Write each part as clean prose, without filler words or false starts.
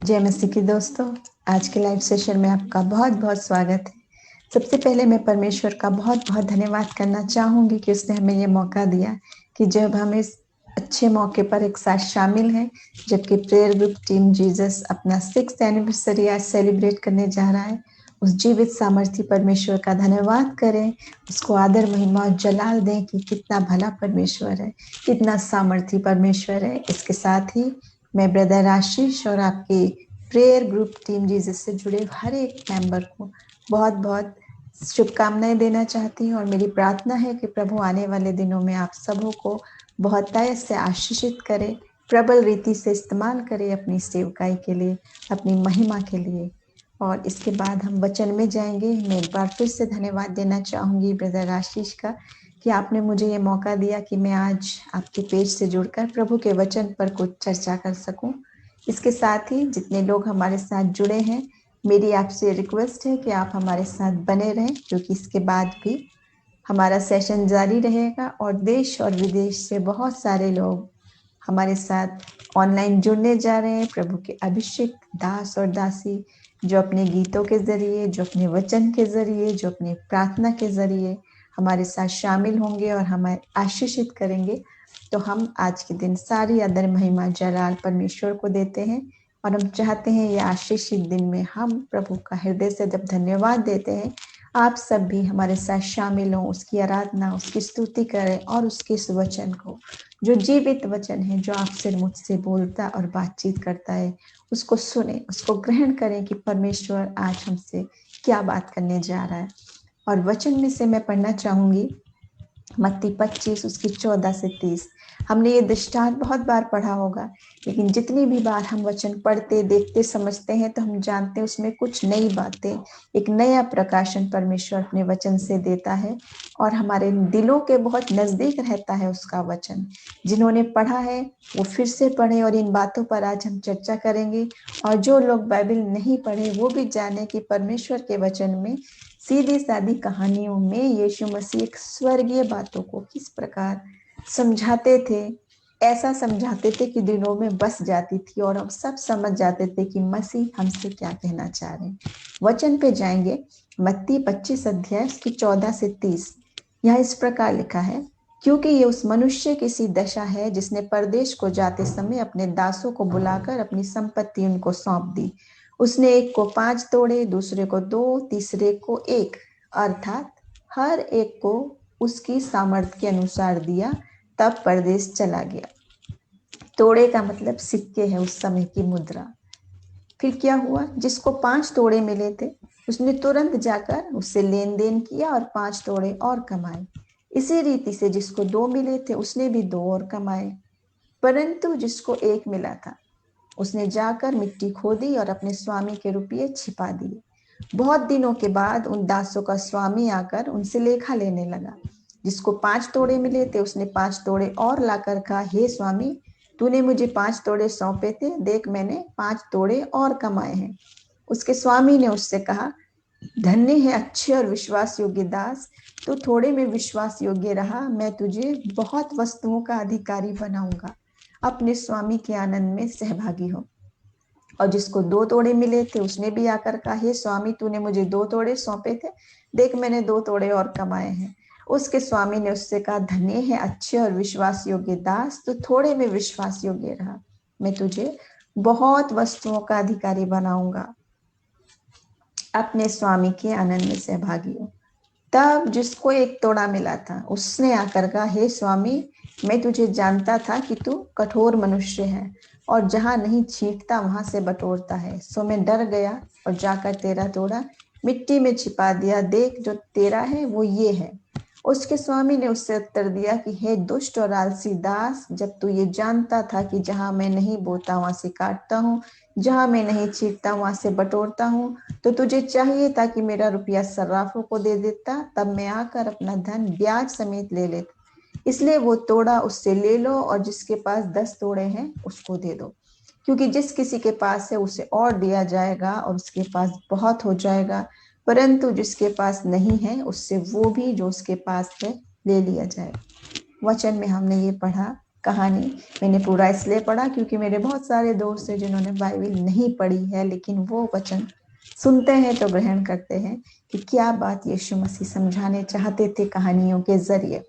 जय मसीह की दोस्तों, आज के लाइव सेशन में आपका बहुत बहुत स्वागत है। सबसे पहले मैं परमेश्वर का बहुत बहुत धन्यवाद करना चाहूँगी कि उसने हमें ये मौका दिया कि जब हम इस अच्छे मौके पर एक साथ शामिल हैं, जबकि प्रेयर ग्रुप टीम जीसस अपना 6th एनिवर्सरी आज सेलिब्रेट करने जा रहा है। उस जीवित सामर्थी परमेश्वर का धन्यवाद करें, उसको आदर महिमा और जलाल दें कि कितना भला परमेश्वर है, कितना सामर्थी परमेश्वर है। इसके साथ ही मैं ब्रदर आशीष और आपकी प्रेयर ग्रुप टीम जीसस से जुड़े हर एक मेंबर को बहुत बहुत शुभकामनाएं देना चाहती हूँ और मेरी प्रार्थना है कि प्रभु आने वाले दिनों में आप सबों को बहुतायत से आशीषित करे, प्रबल रीति से इस्तेमाल करे अपनी सेवकाई के लिए, अपनी महिमा के लिए। और इसके बाद हम वचन में जाएंगे। मैं एक बार फिर से धन्यवाद देना चाहूंगी ब्रदर आशीष का कि आपने मुझे ये मौका दिया कि मैं आज आपके पेज से जुड़कर प्रभु के वचन पर कुछ चर्चा कर सकूं। इसके साथ ही जितने लोग हमारे साथ जुड़े हैं, मेरी आपसे रिक्वेस्ट है कि आप हमारे साथ बने रहें, क्योंकि इसके बाद भी हमारा सेशन जारी रहेगा और देश और विदेश से बहुत सारे लोग हमारे साथ ऑनलाइन जुड़ने जा रहे हैं। प्रभु के अभिषेक दास और दासी जो अपने गीतों के जरिए, जो अपने वचन के जरिए, जो अपने प्रार्थना के जरिए हमारे साथ शामिल होंगे और हमें आशीषित करेंगे। तो हम आज के दिन सारी आदर महिमा जलाल परमेश्वर को देते हैं और हम चाहते हैं ये आशीषित दिन में हम प्रभु का हृदय से जब धन्यवाद देते हैं, आप सब भी हमारे साथ शामिल हों, उसकी आराधना, उसकी स्तुति करें और उसके इस वचन को, जो जीवित वचन है, जो आपसे मुझसे बोलता और बातचीत करता है, उसको सुने, उसको ग्रहण करें कि परमेश्वर आज हमसे क्या बात करने जा रहा है। और वचन में से मैं पढ़ना चाहूंगी मत्ती 25 उसकी 14 से 30। हमने ये दृष्टांत बहुत बार पढ़ा होगा, लेकिन जितनी भी बार हम वचन पढ़ते, देखते, समझते हैं तो हम जानते हैं उसमें कुछ नई बातें, एक नया प्रकाशन परमेश्वर अपने वचन से देता है और हमारे दिलों के बहुत नजदीक रहता है उसका वचन। जिन्होंने पढ़ा है वो फिर से पढ़े और इन बातों पर आज हम चर्चा करेंगे। और जो लोग बाइबल नहीं पढ़े वो भी जाने कि परमेश्वर के वचन में सीधी सादी कहानियों में यीशु मसीह एक स्वर्गीय बातों को किस प्रकार समझाते थे। ऐसा समझाते थे कि दिलों में बस जाती थी और हम सब समझ जाते थे कि मसीह हमसे क्या कहना चाह रहे हैं। वचन पे जाएंगे, मत्ती 25 अध्याय की 14 से 30। यहाँ इस प्रकार लिखा है, क्योंकि ये उस मनुष्य की सी दशा है जिसने परदेश को जाते समय अपने दासों को बुलाकर अपनी संपत्ति उनको सौंप दी। उसने एक को 5 तोड़े, दूसरे को 2, तीसरे को 1, अर्थात हर एक को उसकी सामर्थ्य के अनुसार दिया, तब परदेश चला गया। तोड़े का मतलब सिक्के है, उस समय की मुद्रा। फिर क्या हुआ, जिसको 5 तोड़े मिले थे उसने तुरंत जाकर उससे लेन देन किया और 5 तोड़े और कमाए। इसी रीति से जिसको 2 मिले थे उसने भी 2 और कमाए। परंतु जिसको 1 मिला था उसने जाकर मिट्टी खोदी और अपने स्वामी के रुपये छिपा दिए। बहुत दिनों के बाद उन दासों का स्वामी आकर उनसे लेखा लेने लगा। जिसको 5 तोड़े मिले थे उसने 5 तोड़े और लाकर कहा, हे स्वामी, तूने मुझे 5 तोड़े सौंपे थे, देख मैंने 5 तोड़े और कमाए हैं। उसके स्वामी ने उससे कहा, धन्य है अच्छे और विश्वास योग्य दास, तू थोड़े में विश्वास योग्य रहा, मैं तुझे बहुत वस्तुओं का अधिकारी बनाऊंगा, अपने स्वामी के आनंद में सहभागी हो। और जिसको 2 तोड़े मिले थे उसने भी आकर कहा, हे स्वामी, तूने मुझे 2 तोड़े सौंपे थे, देख मैंने 2 तोड़े और कमाए हैं। उसके स्वामी ने उससे कहा, धन्य है अच्छे और विश्वास योग्य दास, तू थोड़े में विश्वास योग्य रहा, मैं तुझे बहुत वस्तुओं का अधिकारी बनाऊंगा, अपने स्वामी के आनंद में सहभागी हो। तब जिसको 1 तोड़ा मिला था उसने आकर कहा, हे स्वामी, मैं तुझे जानता था कि तू कठोर मनुष्य है और जहां नहीं छींटता वहां से बटोरता है, सो मैं डर गया और जाकर तेरा तोड़ा मिट्टी में छिपा दिया, देख जो तेरा है वो ये है। उसके स्वामी ने उससे उत्तर दिया कि हे दुष्ट और आलसी दास, जब तू ये जानता था कि जहां मैं नहीं बोता वहां से काटता हूँ, जहां मैं नहीं छींटता वहां से बटोरता हूँ, तो तुझे चाहिए था कि मेरा रुपया सर्राफों को दे देता, तब मैं आकर अपना धन ब्याज समेत ले लेता। इसलिए वो तोड़ा उससे ले लो और जिसके पास 10 तोड़े हैं उसको दे दो, क्योंकि जिस किसी के पास है उसे और दिया जाएगा और उसके पास बहुत हो जाएगा, परंतु जिसके पास नहीं है उससे वो भी जो उसके पास है ले लिया जाएगा। वचन में हमने ये पढ़ा, कहानी मैंने पूरा इसलिए पढ़ा क्योंकि मेरे बहुत सारे दोस्त हैं जिन्होंने बाइबल नहीं पढ़ी है, लेकिन वो वचन सुनते हैं तो ग्रहण करते हैं कि क्या बात यीशु मसीह समझाने चाहते थे कहानियों के जरिए।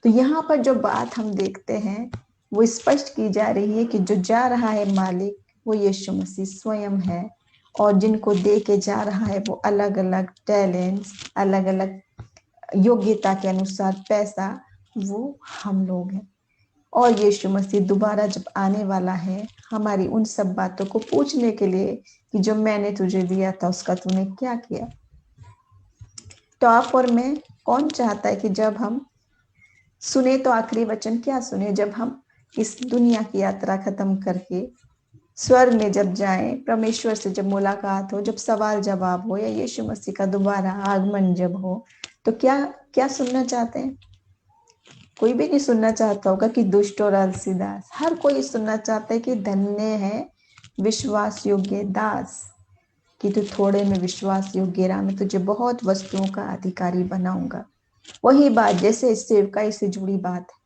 तो यहाँ पर जो बात हम देखते हैं वो स्पष्ट की जा रही है कि जो जा रहा है मालिक वो यीशु मसीह स्वयं है, और जिनको दे के जा रहा है वो अलग अलग टैलेंट्स, अलग अलग योग्यता के अनुसार पैसा, वो हम लोग हैं। और यीशु मसीह दोबारा जब आने वाला है हमारी उन सब बातों को पूछने के लिए कि जो मैंने तुझे दिया था उसका तूने क्या किया। तो आप और मैं, कौन चाहता है कि जब हम सुने तो आखिरी वचन क्या सुने, जब हम इस दुनिया की यात्रा खत्म करके स्वर्ग में जब जाएं, परमेश्वर से जब मुलाकात हो, जब सवाल जवाब हो, या यीशु मसीह का दोबारा आगमन जब हो, तो क्या क्या सुनना चाहते हैं? कोई भी नहीं सुनना चाहता होगा कि दुष्ट और आलसी दास। हर कोई सुनना चाहता है कि धन्य है विश्वास योग्य दास, कि तू थोड़े में विश्वास योग्य रहा, मैं तुझे बहुत वस्तुओं का अधिकारी बनाऊंगा। वही बात जैसे सेवकाई से जुड़ी बात है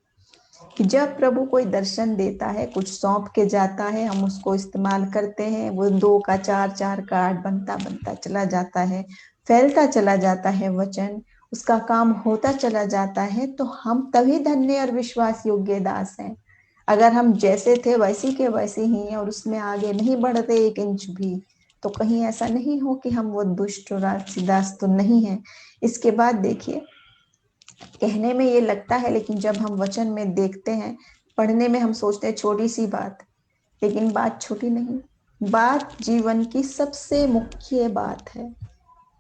कि जब प्रभु कोई दर्शन देता है, कुछ सौंप के जाता है, हम उसको इस्तेमाल करते हैं, वो 2 का 4, 4 का 8 बनता बनता चला जाता है, फैलता चला जाता है वचन, उसका काम होता चला जाता है, तो हम तभी धन्य और विश्वास योग्य दास हैं। अगर हम जैसे थे वैसी के वैसे ही हैं और उसमें आगे नहीं बढ़ते 1 इंच भी, तो कहीं ऐसा नहीं हो कि हम वो दुष्ट और आलसी दास तो नहीं है। इसके बाद देखिए, कहने में ये लगता है, लेकिन जब हम वचन में देखते हैं, पढ़ने में हम सोचते हैं छोटी सी बात, लेकिन बात छोटी नहीं, बात जीवन की सबसे मुख्य बात है।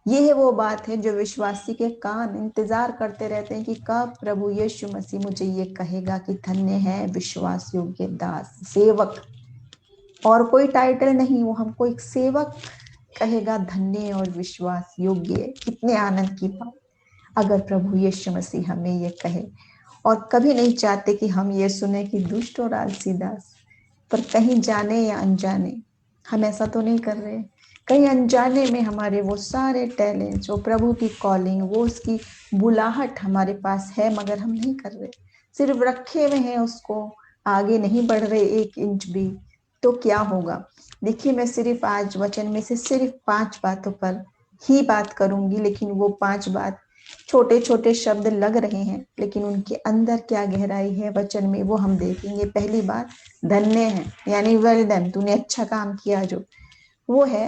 ये है वो बात है जो विश्वासी के कान इंतजार करते रहते हैं कि कब प्रभु यीशु मसीह मुझे ये कहेगा कि धन्य है विश्वास योग्य दास, सेवक। और कोई टाइटल नहीं, वो हमको एक सेवक कहेगा, धन्य और विश्वास योग्य। कितने आनंद की बात अगर प्रभु यीशु मसीह हमें ये कहे। और कभी नहीं चाहते कि हम ये सुने कि दुष्ट और आलसी दास, पर कहीं जाने या अनजाने हम ऐसा तो नहीं कर रहे, कहीं अनजाने में हमारे वो सारे टैलेंट्स, वो प्रभु की कॉलिंग, वो उसकी बुलाहट हमारे पास है, मगर हम नहीं कर रहे, सिर्फ रखे हुए हैं उसको, आगे नहीं बढ़ रहे 1 इंच भी। तो क्या होगा? देखिए, मैं सिर्फ आज वचन में से सिर्फ 5 बातों पर ही बात करूंगी, लेकिन वो 5 बात छोटे छोटे शब्द लग रहे हैं, लेकिन उनके अंदर क्या गहराई है वचन में, वो हम देखेंगे। पहली बात, धन्य है यानी वेल डन, तूने अच्छा काम किया, जो वो है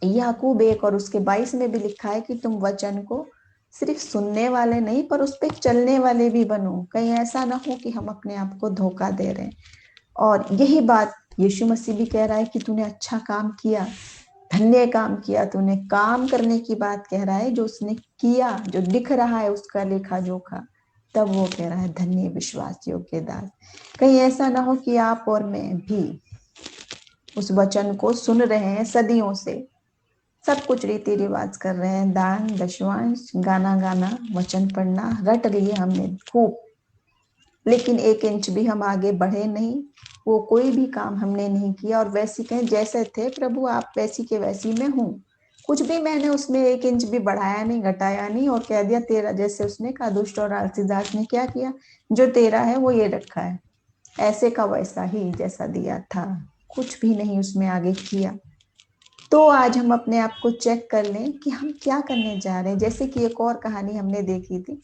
याकूब 1 और उसके 22 में भी लिखा है कि तुम वचन को सिर्फ सुनने वाले नहीं, पर उस पर चलने वाले भी बनो। कहीं ऐसा ना हो कि हम अपने आप को धोखा दे रहे हैं। और यही बात यीशु मसीह भी कह रहा है कि तूने अच्छा काम किया, धन्य काम किया तूने। काम करने की बात कह रहा है, जो उसने किया, जो दिख रहा है उसका लेखा जोखा, तब वो कह रहा है धन्य विश्वास योग्य दास। कहीं ऐसा ना हो कि आप और मैं भी उस वचन को सुन रहे हैं सदियों से, सब कुछ रीति रिवाज कर रहे हैं, दान दशवांश, गाना गाना, वचन पढ़ना रट लिए हमने खूब, लेकिन 1 इंच भी हम आगे बढ़े नहीं, वो कोई भी काम हमने नहीं किया। और वैसी कहें जैसे थे प्रभु आप वैसी के वैसी मैं हूँ, कुछ भी मैंने उसमें 1 इंच भी बढ़ाया नहीं, घटाया नहीं, और कह दिया तेरा, जैसे उसने कहा दुष्ट और आलसी दास ने क्या किया, जो तेरा है वो ये रखा है, ऐसे का वैसा ही जैसा दिया था, कुछ भी नहीं उसमें आगे किया। तो आज हम अपने आप को चेक कर लें कि हम क्या करने जा रहे हैं। जैसे कि एक और कहानी हमने देखी थी,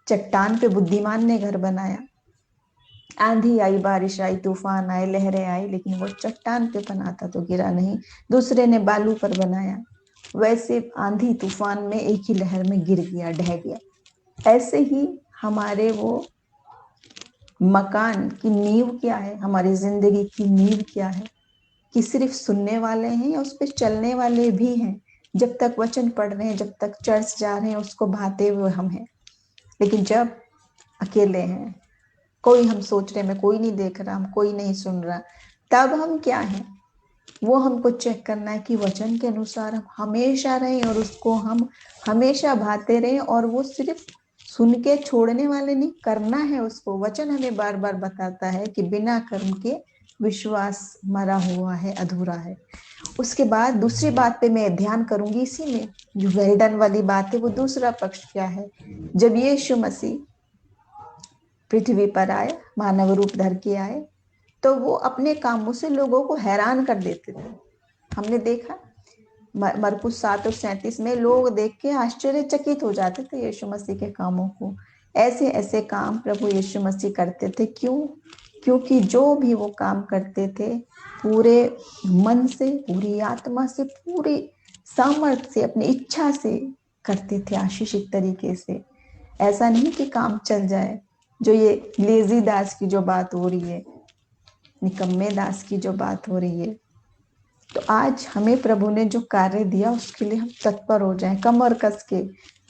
चट्टान पे बुद्धिमान ने घर बनाया, आंधी आई, बारिश आई, तूफान आए, लहरें आई, लेकिन वो चट्टान पे बना था तो गिरा नहीं। दूसरे ने बालू पर बनाया, वैसे आंधी तूफान में एक ही लहर में गिर गया, ढह गया। ऐसे ही हमारे वो मकान की नींव क्या है, हमारी जिंदगी की नींव क्या है, कि सिर्फ सुनने वाले हैं या उस पर चलने वाले भी हैं। जब तक वचन पढ़ रहे हैं, जब तक चर्च जा रहे हैं, उसको भाते हुए हम हैं, लेकिन जब अकेले हैं, कोई हम सोच रहे में कोई नहीं देख रहा, हम कोई नहीं सुन रहा, तब हम क्या हैं, वो हमको चेक करना है कि वचन के अनुसार हम हमेशा रहें और उसको हम हमेशा भाते रहें। और वो सिर्फ सुन के छोड़ने वाले नहीं, करना है उसको। वचन हमें बार बार बताता है कि बिना कर्म के विश्वास मरा हुआ है, अधूरा है। उसके बाद दूसरी बात पे मैं ध्यान करूंगी, इसी में जो वेल डन वाली बात है, वो दूसरा पक्ष क्या है। जब यीशु मसीह पृथ्वी पर आए, मानव रूप धर के आए, तो वो अपने कामों से लोगों को हैरान कर देते थे। हमने देखा मरकुस 7:37 में लोग देख के आश्चर्यचकित हो जाते थे यीशु मसीह के कामों को। ऐसे ऐसे काम प्रभु यीशु मसीह करते थे। क्यों? क्योंकि जो भी वो काम करते थे पूरे मन से, पूरी आत्मा से, पूरी सामर्थ्य से, अपनी इच्छा से करते थे, आशीषित तरीके से। ऐसा नहीं कि काम चल जाए। जो ये लेजी दास की जो बात हो रही है, निकम्मे दास की जो बात हो रही है, तो आज हमें प्रभु ने जो कार्य दिया उसके लिए हम तत्पर हो जाएं, कमर कस के,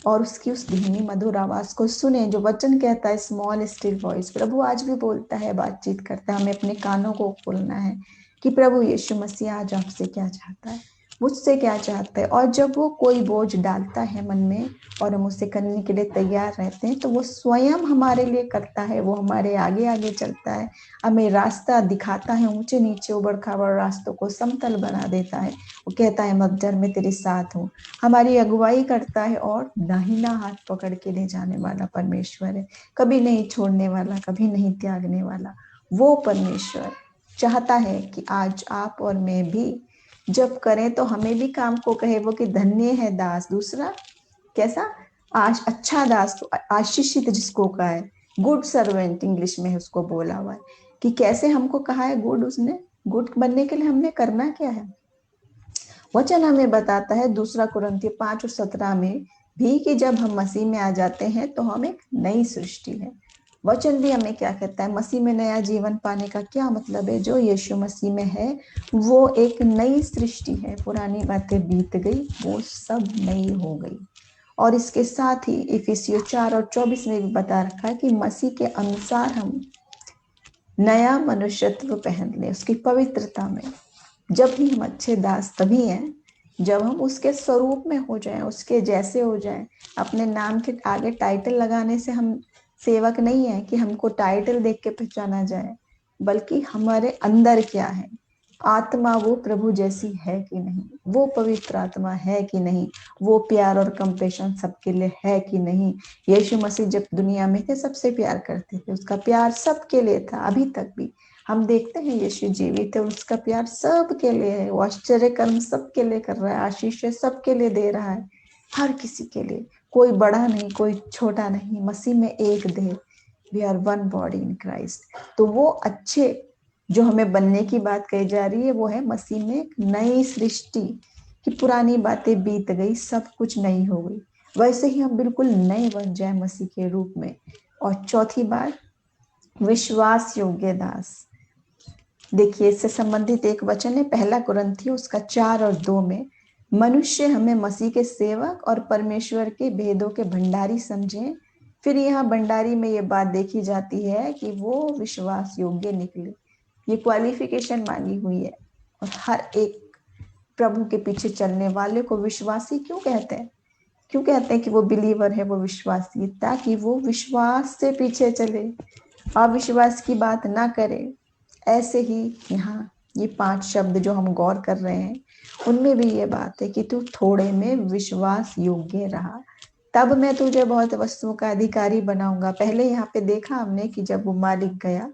और उसकी उस धीमी मधुर आवाज को सुने जो वचन कहता है, स्मॉल स्टिल वॉइस। प्रभु आज भी बोलता है, बातचीत करता है। हमें अपने कानों को खोलना है कि प्रभु यीशु मसीह आज आपसे क्या चाहता है, मुझसे क्या चाहता है। और जब वो कोई बोझ डालता है मन में और हम उसे करने के लिए तैयार रहते हैं, तो वो स्वयं हमारे लिए करता है। वो हमारे आगे आगे चलता है, हमें रास्ता दिखाता है, ऊंचे नीचे उबड़ खाबड़ रास्तों को समतल बना देता है। वो कहता है, मत डर, मैं तेरे साथ हूँ। हमारी अगुवाई करता है और दाहिना हाथ पकड़ के ले जाने वाला परमेश्वर है। कभी नहीं छोड़ने वाला, कभी नहीं त्यागने वाला। वो परमेश्वर चाहता है कि आज आप और मैं भी जब करें तो हमें भी काम को कहे वो कि धन्य है दास। दूसरा कैसा? आज अच्छा दास, आशीषित जिसको कहा है, गुड सर्वेंट इंग्लिश में उसको बोला हुआ है। कि कैसे हमको कहा है गुड, उसने गुड बनने के लिए हमने करना क्या है। वचन हमें बताता है 2 कुरिन्थियों 5:17 में भी कि जब हम मसीह में आ जाते हैं तो हम एक नई सृष्टि है। वचन भी हमें क्या कहता है? मसीह में नया जीवन पाने का क्या मतलब है? जो यीशु मसीह में है वो एक नई सृष्टि है। पुरानी बातें बीत गई, वो सब नई हो गई। और इसके साथ ही इफिसियों 4:24 में भी बता रखा है कि मसीह के अनुसार हम नया मनुष्यत्व पहन ले, उसकी पवित्रता में। जब भी हम अच्छे दास तभी हैं जब हम उसके स्वरूप में हो जाएं, उसके जैसे हो जाएं। अपने नाम के आगे टाइटल लगाने से हम सेवक नहीं है कि हमको टाइटल देख के पहचाना जाए, बल्कि हमारे अंदर क्या है, आत्मा वो प्रभु जैसी है कि नहीं, वो पवित्र आत्मा है कि नहीं, वो प्यार और कंपेशन सबके लिए है कि नहीं। यीशु मसीह जब दुनिया में थे सबसे प्यार करते थे, उसका प्यार सबके लिए था। अभी तक भी हम देखते हैं यीशु जीवित है, उसका प्यार सबके लिए है। वो आश्चर्य कर्म सबके लिए कर रहा है, आशीष सबके लिए दे रहा है, हर किसी के लिए। कोई बड़ा नहीं, कोई छोटा नहीं, मसीह में एक देह। We are one body in Christ. तो वो अच्छे जो हमें बनने की बात कही जा रही है वो है मसीह में एक नई सृष्टि, कि पुरानी बातें बीत गई, सब कुछ नई हो गई। वैसे ही हम बिल्कुल नए बन जाए मसीह के रूप में। और चौथी बात, विश्वास योग्य दास। देखिए, इससे संबंधित एक वचन है 1 कुरिन्थियों उसका 4:2 में, मनुष्य हमें मसीह के सेवक और परमेश्वर के भेदों के भंडारी समझे। फिर यहाँ भंडारी में ये बात देखी जाती है कि वो विश्वास योग्य निकले। ये क्वालिफिकेशन मांगी हुई है। और हर एक प्रभु के पीछे चलने वाले को विश्वासी क्यों कहते हैं? क्यों कहते हैं कि वो बिलीवर है, वो विश्वासी? ताकि वो विश्वास से पीछे चले, अविश्वास की बात ना करे। ऐसे ही यहाँ ये 5 शब्द जो हम गौर कर रहे हैं उनमें भी ये बात है कि तू थोड़े में विश्वास योग्य रहा, तब मैं तुझे बहुत वस्तुओं का अधिकारी बनाऊंगा। पहले यहाँ पे देखा हमने कि जब वो मालिक गया,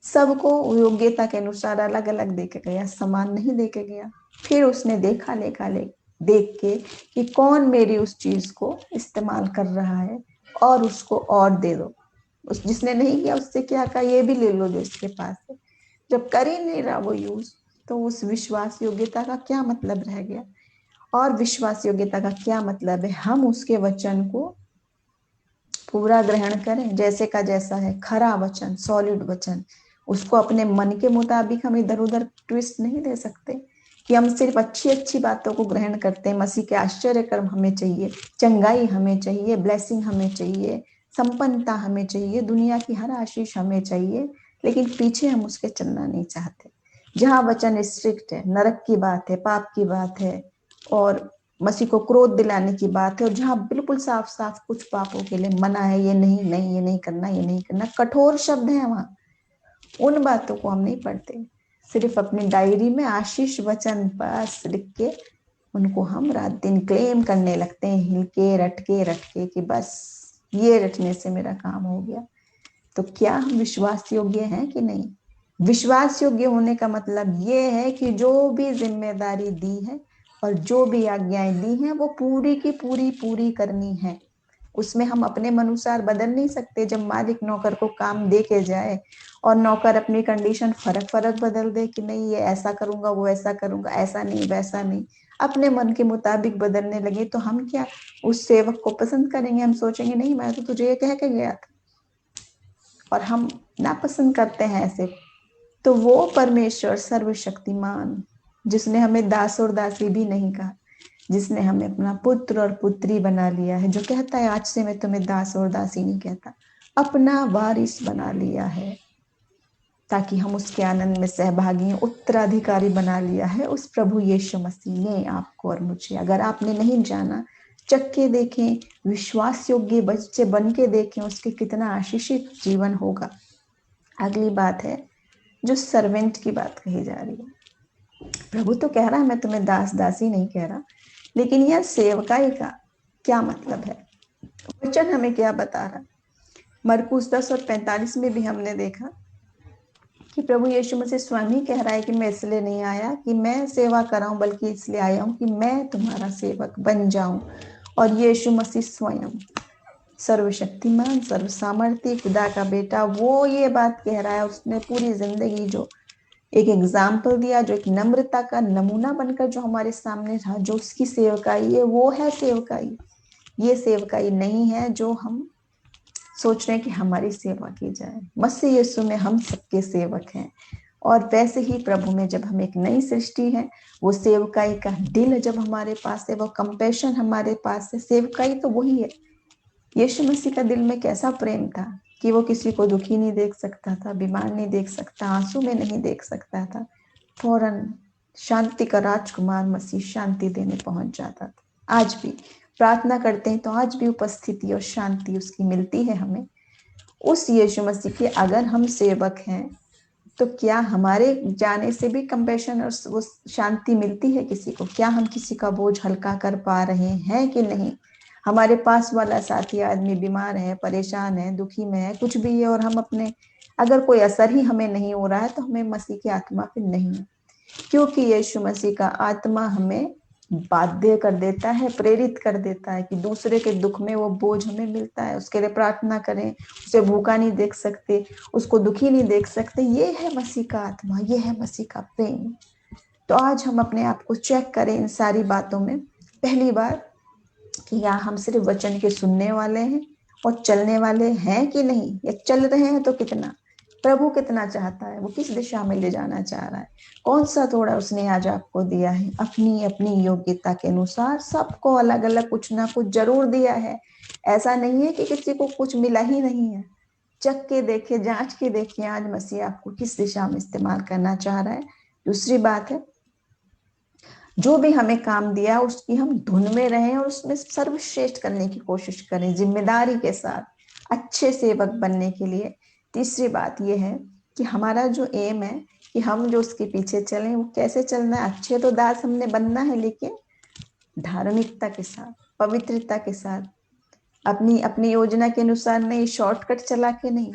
सबको योग्यता के अनुसार अलग अलग दे के गया, समान नहीं दे के गया। फिर उसने देखा, लेखा ले देख के कि कौन मेरी उस चीज को इस्तेमाल कर रहा है, और उसको और दे दो। उस जिसने नहीं किया उससे क्या कहा, ये भी ले लो जो इसके पास है। जब कर ही नहीं रहा वो यूज, तो उस विश्वास योग्यता का क्या मतलब रह गया? और विश्वास योग्यता का क्या मतलब है? हम उसके वचन को पूरा ग्रहण करें, जैसे का जैसा है, खरा वचन, सॉलिड वचन। उसको अपने मन के मुताबिक हम इधर उधर ट्विस्ट नहीं दे सकते कि हम सिर्फ अच्छी अच्छी बातों को ग्रहण करते हैं। मसीह के आश्चर्य कर्म हमें चाहिए, चंगाई हमें चाहिए, ब्लेसिंग हमें चाहिए, संपन्नता हमें चाहिए, दुनिया की हर आशीष हमें चाहिए, लेकिन पीछे हम उसके चलना नहीं चाहते। जहाँ वचन स्ट्रिक्ट है, नरक की बात है, पाप की बात है, और मसीह को क्रोध दिलाने की बात है, और जहाँ बिल्कुल साफ साफ कुछ पापों के लिए मना है, ये नहीं नहीं, ये नहीं करना, ये नहीं करना, कठोर शब्द है वहां, उन बातों को हम नहीं पढ़ते। सिर्फ अपनी डायरी में आशीष वचन बस लिख के उनको हम रात दिन क्लेम करने लगते हैं, हिल के रट के कि बस ये रटने से मेरा काम हो गया। तो क्या हम विश्वास योग्य हैं कि नहीं? विश्वास योग्य होने का मतलब ये है कि जो भी जिम्मेदारी दी है और जो भी आज्ञाएं दी हैं वो पूरी की पूरी करनी है। उसमें हम अपने अनुसार बदल नहीं सकते। जब मालिक नौकर को काम दे के जाए और नौकर अपनी कंडीशन फर्क बदल दे कि नहीं ये ऐसा करूंगा, वो ऐसा करूंगा, ऐसा नहीं वैसा नहीं, अपने मन के मुताबिक बदलने लगे, तो हम क्या उस सेवक को पसंद करेंगे? हम सोचेंगे नहीं, मैं तो तुझे ये कह के गया था, और हम नापसंद करते हैं ऐसे। तो वो परमेश्वर सर्वशक्तिमान, जिसने हमें दास और दासी भी नहीं कहा, जिसने हमें अपना पुत्र और पुत्री बना लिया है, जो कहता है आज से मैं तुम्हें दास और दासी नहीं कहता, अपना वारिस बना लिया है, ताकि हम उसके आनंद में सहभागी, उत्तराधिकारी बना लिया है उस प्रभु यीशु मसीह ने आपको और मुझे। अगर आपने नहीं जाना, चख के देखें, विश्वास योग्य बच्चे बन के देखें, उसके कितना आशीषित जीवन होगा। अगली बात है जो सर्वेंट की बात कही जा रही है। प्रभु तो कह रहा है मैं तुम्हें दास दासी नहीं कह रहा, लेकिन यह सेवकाई का क्या मतलब है? वचन हमें क्या बता रहा? मरकुस 10 और 45 में भी हमने देखा कि प्रभु यीशु मसीह स्वयं ही कह रहा है कि मैं इसलिए नहीं आया कि मैं सेवा कराऊं, बल्कि इसलिए आया हूं कि मैं तुम्हारा सेवक बन जाऊं। और यीशु मसीह स्वयं सर्वशक्तिमान, सर्व सामर्थ्य, खुदा का बेटा, वो ये बात कह रहा है। उसने पूरी जिंदगी जो एक एग्जाम्पल दिया, जो एक नम्रता का नमूना बनकर जो हमारे सामने था, जो उसकी सेवकाई है, वो है सेवकाई। ये सेवकाई नहीं है जो हम सोच रहे हैं कि हमारी सेवा की जाए। मसीह यीशु में हम सबके सेवक हैं। और वैसे ही प्रभु में जब हम एक नई सृष्टि है, वो सेवकाई का दिल जब हमारे पास है, वो कंपैशन हमारे पास है, सेवकाई तो वही है। यीशु मसीह का दिल में कैसा प्रेम था कि वो किसी को दुखी नहीं देख सकता था, बीमार नहीं देख सकता, आंसू में नहीं देख सकता था, फौरन शांति का राजकुमार मसीह शांति देने पहुंच जाता था। आज भी प्रार्थना करते हैं तो आज भी उपस्थिति और शांति उसकी मिलती है हमें। उस यीशु मसीह के अगर हम सेवक हैं, तो क्या हमारे जाने से भी कंपैशन और वो शांति मिलती है किसी को? क्या हम किसी का बोझ हल्का कर पा रहे हैं कि नहीं? हमारे पास वाला साथी आदमी बीमार है, परेशान है, दुखी में है, कुछ भी है, और हम अपने अगर कोई असर ही हमें नहीं हो रहा है, तो हमें मसीह की आत्मा फिर नहीं है। क्योंकि यीशु मसीह का आत्मा हमें बाध्य कर देता है, प्रेरित कर देता है कि दूसरे के दुख में वो बोझ हमें मिलता है, उसके लिए प्रार्थना करें। उसे भूखा नहीं देख सकते, उसको दुखी नहीं देख सकते। ये है मसीह का आत्मा, ये है मसीह का प्रेम। तो आज हम अपने आप को चेक करें इन सारी बातों में। पहली बात कि या हम सिर्फ वचन के सुनने वाले हैं और चलने वाले हैं कि नहीं, या चल रहे हैं तो कितना, प्रभु कितना चाहता है, वो किस दिशा में ले जाना चाह रहा है, कौन सा थोड़ा उसने आज आपको दिया है। अपनी अपनी योग्यता के अनुसार सबको अलग अलग कुछ ना कुछ जरूर दिया है। ऐसा नहीं है कि किसी को कुछ मिला ही नहीं है। चख के देखे, जांच के देखे आज मसीह आपको किस दिशा में इस्तेमाल करना चाह रहा है। दूसरी बात है, जो भी हमें काम दिया उसकी हम धुन में रहें और उसमें सर्वश्रेष्ठ करने की कोशिश करें, जिम्मेदारी के साथ अच्छे सेवक बनने के लिए। तीसरी बात यह है कि हमारा जो एम है कि हम जो उसके पीछे चलें, वो कैसे चलना है? अच्छे तो दास हमने बनना है, लेकिन धार्मिकता के साथ, पवित्रता के साथ, अपनी अपनी योजना के अनुसार नहीं, शॉर्टकट चला के नहीं।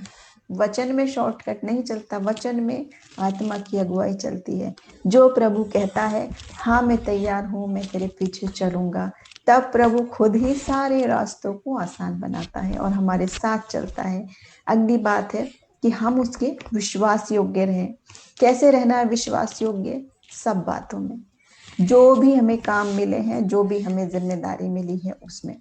वचन में शॉर्टकट नहीं चलता, वचन में आत्मा की अगुवाई चलती है। जो प्रभु कहता है हाँ मैं तैयार हूं, मैं तेरे पीछे चलूंगा, तब प्रभु खुद ही सारे रास्तों को आसान बनाता है और हमारे साथ चलता है। अगली बात है कि हम उसके विश्वास योग्य रहें। कैसे रहना है विश्वास योग्य? सब बातों में, जो भी हमें काम मिले हैं, जो भी हमें जिम्मेदारी मिली है, उसमें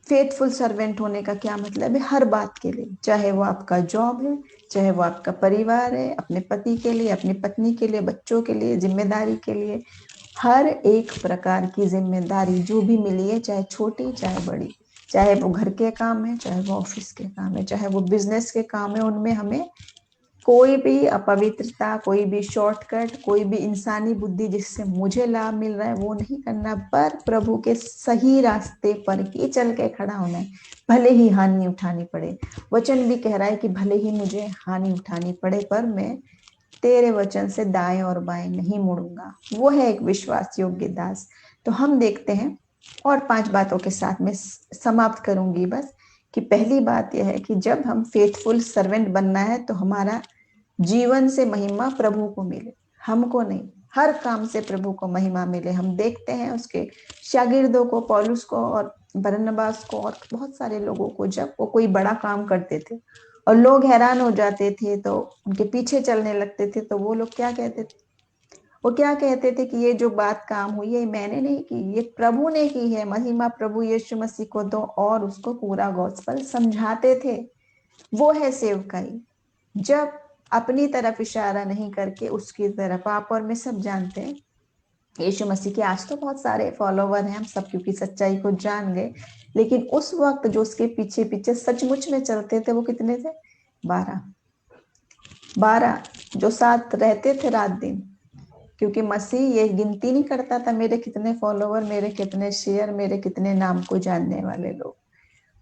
फेथफुल सर्वेंट होने का क्या मतलब है? हर बात के लिए, चाहे वो आपका जॉब है, चाहे वो आपका परिवार है, अपने पति के लिए, अपनी पत्नी के लिए, बच्चों के लिए, जिम्मेदारी के लिए, हर एक प्रकार की जिम्मेदारी जो भी मिली है, चाहे छोटी चाहे बड़ी, चाहे वो घर के काम है, चाहे वो ऑफिस के काम है, चाहे वो बिजनेस के काम है, उनमें हमें कोई भी अपवित्रता, कोई भी शॉर्टकट, कोई भी इंसानी बुद्धि जिससे मुझे लाभ मिल रहा है वो नहीं करना, पर प्रभु के सही रास्ते पर ही चल के खड़ा होना है, भले ही हानि उठानी पड़े। वचन भी कह रहा है कि भले ही मुझे हानि उठानी पड़े, पर मैं तेरे वचन से दाएं और बाएं नहीं मुड़ूंगा। वो है एक विश्वास योग्य दास। तो हम देखते हैं, और 5 बातों के साथ में समाप्त करूंगी बस, कि पहली बात यह है कि जब हम फेथफुल सर्वेंट बनना है तो हमारा जीवन से महिमा प्रभु को मिले, हमको नहीं। हर काम से प्रभु को महिमा मिले। हम देखते हैं उसके शागिर्दों को, पौलुस को और बरनबास को और बहुत सारे लोगों को, जब वो कोई बड़ा काम करते थे और लोग हैरान हो जाते थे तो उनके पीछे चलने लगते थे, तो वो लोग क्या कहते थे? वो क्या कहते थे कि ये जो बात काम हुई है मैंने नहीं की, ये प्रभु ने की है, महिमा प्रभु यीशु मसीह को दो, और उसको पूरा गॉस्पेल समझाते थे। वो है सेवकाई। जब अपनी तरफ इशारा नहीं करके उसकी तरफ, आप और मैं सब जानते हैं यीशु मसीह के आज तो बहुत सारे फॉलोवर हैं हम सब, क्योंकि सच्चाई को जान गए, लेकिन उस वक्त जो उसके पीछे पीछे सचमुच में चलते थे वो कितने थे? 12। 12 जो साथ रहते थे रात दिन, क्योंकि मसीह ये गिनती नहीं करता था मेरे कितने फॉलोवर, मेरे कितने शेयर, मेरे कितने नाम को जानने वाले लोग।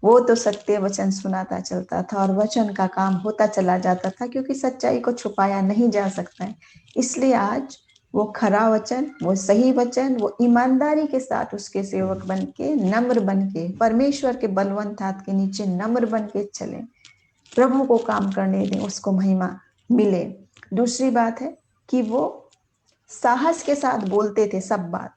वो तो सत्य वचन सुनाता चलता था और वचन का काम होता चला जाता था, क्योंकि सच्चाई को छुपाया नहीं जा सकता है। इसलिए आज वो खरा वचन, वो सही वचन, वो ईमानदारी के साथ उसके सेवक बन के, नम्र बन के, परमेश्वर के बलवंत हाथ के नीचे नम्र बन के चले, प्रभु को काम करने दें, उसको महिमा मिले। दूसरी बात है कि वो साहस के साथ बोलते थे सब बात,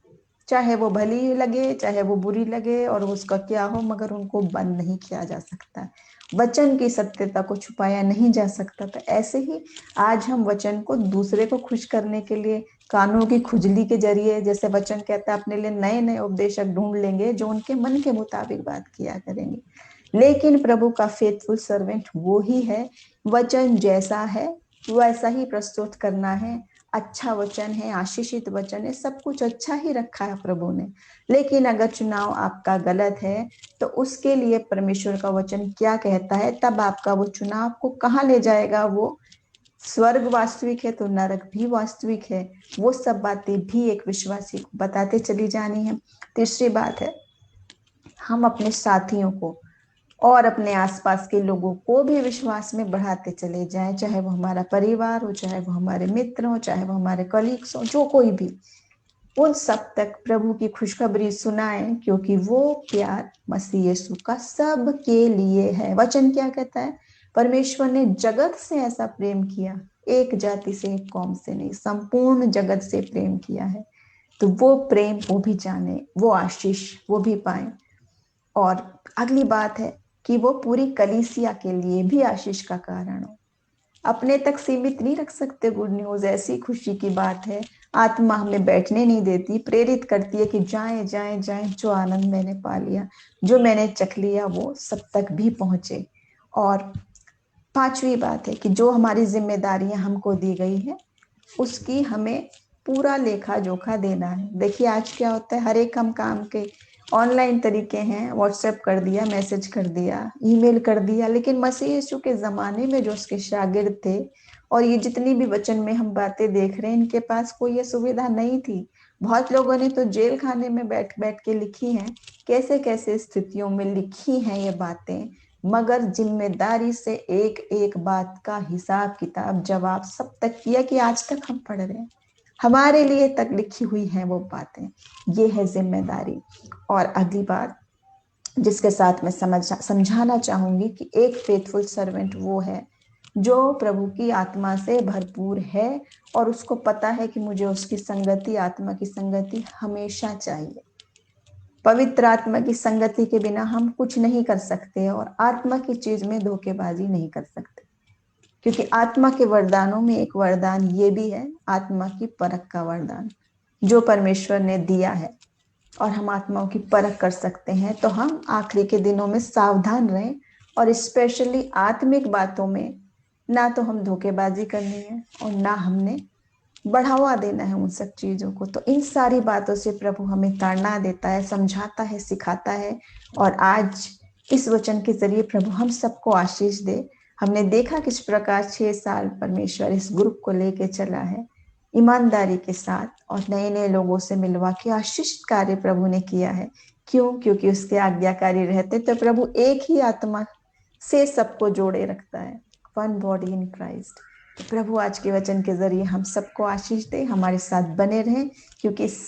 चाहे वो भली लगे चाहे वो बुरी लगे और उसका क्या हो, मगर उनको बंद नहीं किया जा सकता। वचन की सत्यता को छुपाया नहीं जा सकता। तो ऐसे ही आज हम वचन को दूसरे को खुश करने के लिए कानों की खुजली के जरिए, जैसे वचन कहता है, अपने लिए नए नए उपदेशक ढूंढ लेंगे जो उनके मन के मुताबिक बात किया करेंगे। लेकिन प्रभु का फेथफुल सर्वेंट वो ही है, वचन जैसा है वैसा ही प्रस्तुत करना है। अच्छा वचन है, आशीषित वचन है, सब कुछ अच्छा ही रखा है प्रभु ने। लेकिन अगर चुनाव आपका गलत है तो उसके लिए परमेश्वर का वचन क्या कहता है, तब आपका वो चुनाव आपको कहाँ ले जाएगा? वो स्वर्ग वास्तविक है तो नरक भी वास्तविक है। वो सब बातें भी एक विश्वासी को बताते चली जानी है। तीसरी बात है, हम अपने साथियों को और अपने आसपास के लोगों को भी विश्वास में बढ़ाते चले जाएं, चाहे वो हमारा परिवार हो, चाहे वो हमारे मित्र हो, चाहे वो हमारे कलीग्स हो, जो कोई भी, उन सब तक प्रभु की खुशखबरी सुनाएं, क्योंकि वो प्यार मसीह यीशु का सब के लिए है। वचन क्या कहता है? परमेश्वर ने जगत से ऐसा प्रेम किया, एक जाति से एक कौम से नहीं, संपूर्ण जगत से प्रेम किया है। तो वो प्रेम वो भी जाने, वो आशीष वो भी पाए। और अगली बात है कि वो पूरी कलीसिया के लिए भी आशीष का कारण हो। अपने तक सीमित नहीं रख सकते गुड न्यूज। ऐसी खुशी की बात है, आत्मा हमें बैठने नहीं देती, प्रेरित करती है कि जाएं जाएं जाएं, जो आनंद मैंने पा लिया, जो मैंने चख लिया, वो सब तक भी पहुंचे। और पांचवी बात है कि जो हमारी जिम्मेदारियां हमको दी गई है उसकी हमें पूरा लेखा जोखा देना है। देखिए आज क्या होता है, हर एक हम काम के ऑनलाइन तरीके हैं, व्हाट्सएप कर दिया, मैसेज कर दिया, ईमेल कर दिया, लेकिन मसीह यीशु के जमाने में जो उसके शागिर्द थे और ये जितनी भी वचन में हम बातें देख रहे हैं, इनके पास कोई ये सुविधा नहीं थी। बहुत लोगों ने तो जेल खाने में बैठ बैठ के लिखी हैं, कैसे कैसे स्थितियों में लिखी हैं ये बातें, मगर जिम्मेदारी से एक एक बात का हिसाब किताब जवाब सब तक किया कि आज तक हम पढ़ रहे हैं, हमारे लिए तक लिखी हुई हैं वो बातें। ये है जिम्मेदारी। और अगली बात जिसके साथ मैं समझाना चाहूंगी कि एक फेथफुल सर्वेंट वो है जो प्रभु की आत्मा से भरपूर है और उसको पता है कि मुझे उसकी संगति, आत्मा की संगति हमेशा चाहिए। पवित्र आत्मा की संगति के बिना हम कुछ नहीं कर सकते और आत्मा की चीज में धोखेबाजी नहीं कर सकते, क्योंकि आत्मा के वरदानों में एक वरदान ये भी है, आत्मा की परख का वरदान जो परमेश्वर ने दिया है, और हम आत्माओं की परख कर सकते हैं। तो हम आखिरी के दिनों में सावधान रहें और स्पेशली आत्मिक बातों में ना तो हम धोखेबाजी करनी है और ना हमने बढ़ावा देना है उन सब चीजों को। तो इन सारी बातों से प्रभु हमें ताड़ना देता है, समझाता है, सिखाता है। और आज इस वचन के जरिए प्रभु हम सबको आशीष दे। हमने देखा किस प्रकार 6 साल परमेश्वर इस ग्रुप को लेके चला है, ईमानदारी के साथ, और नए नए लोगों से मिलवा के आशीष कार्य प्रभु ने किया है। क्यों? क्योंकि उसके आज्ञाकारी रहते तो प्रभु एक ही आत्मा से सबको जोड़े रखता है, वन बॉडी इन क्राइस्ट। तो प्रभु आज के वचन के जरिए हम सबको आशीष दे, हमारे साथ बने रहें, क्योंकि इस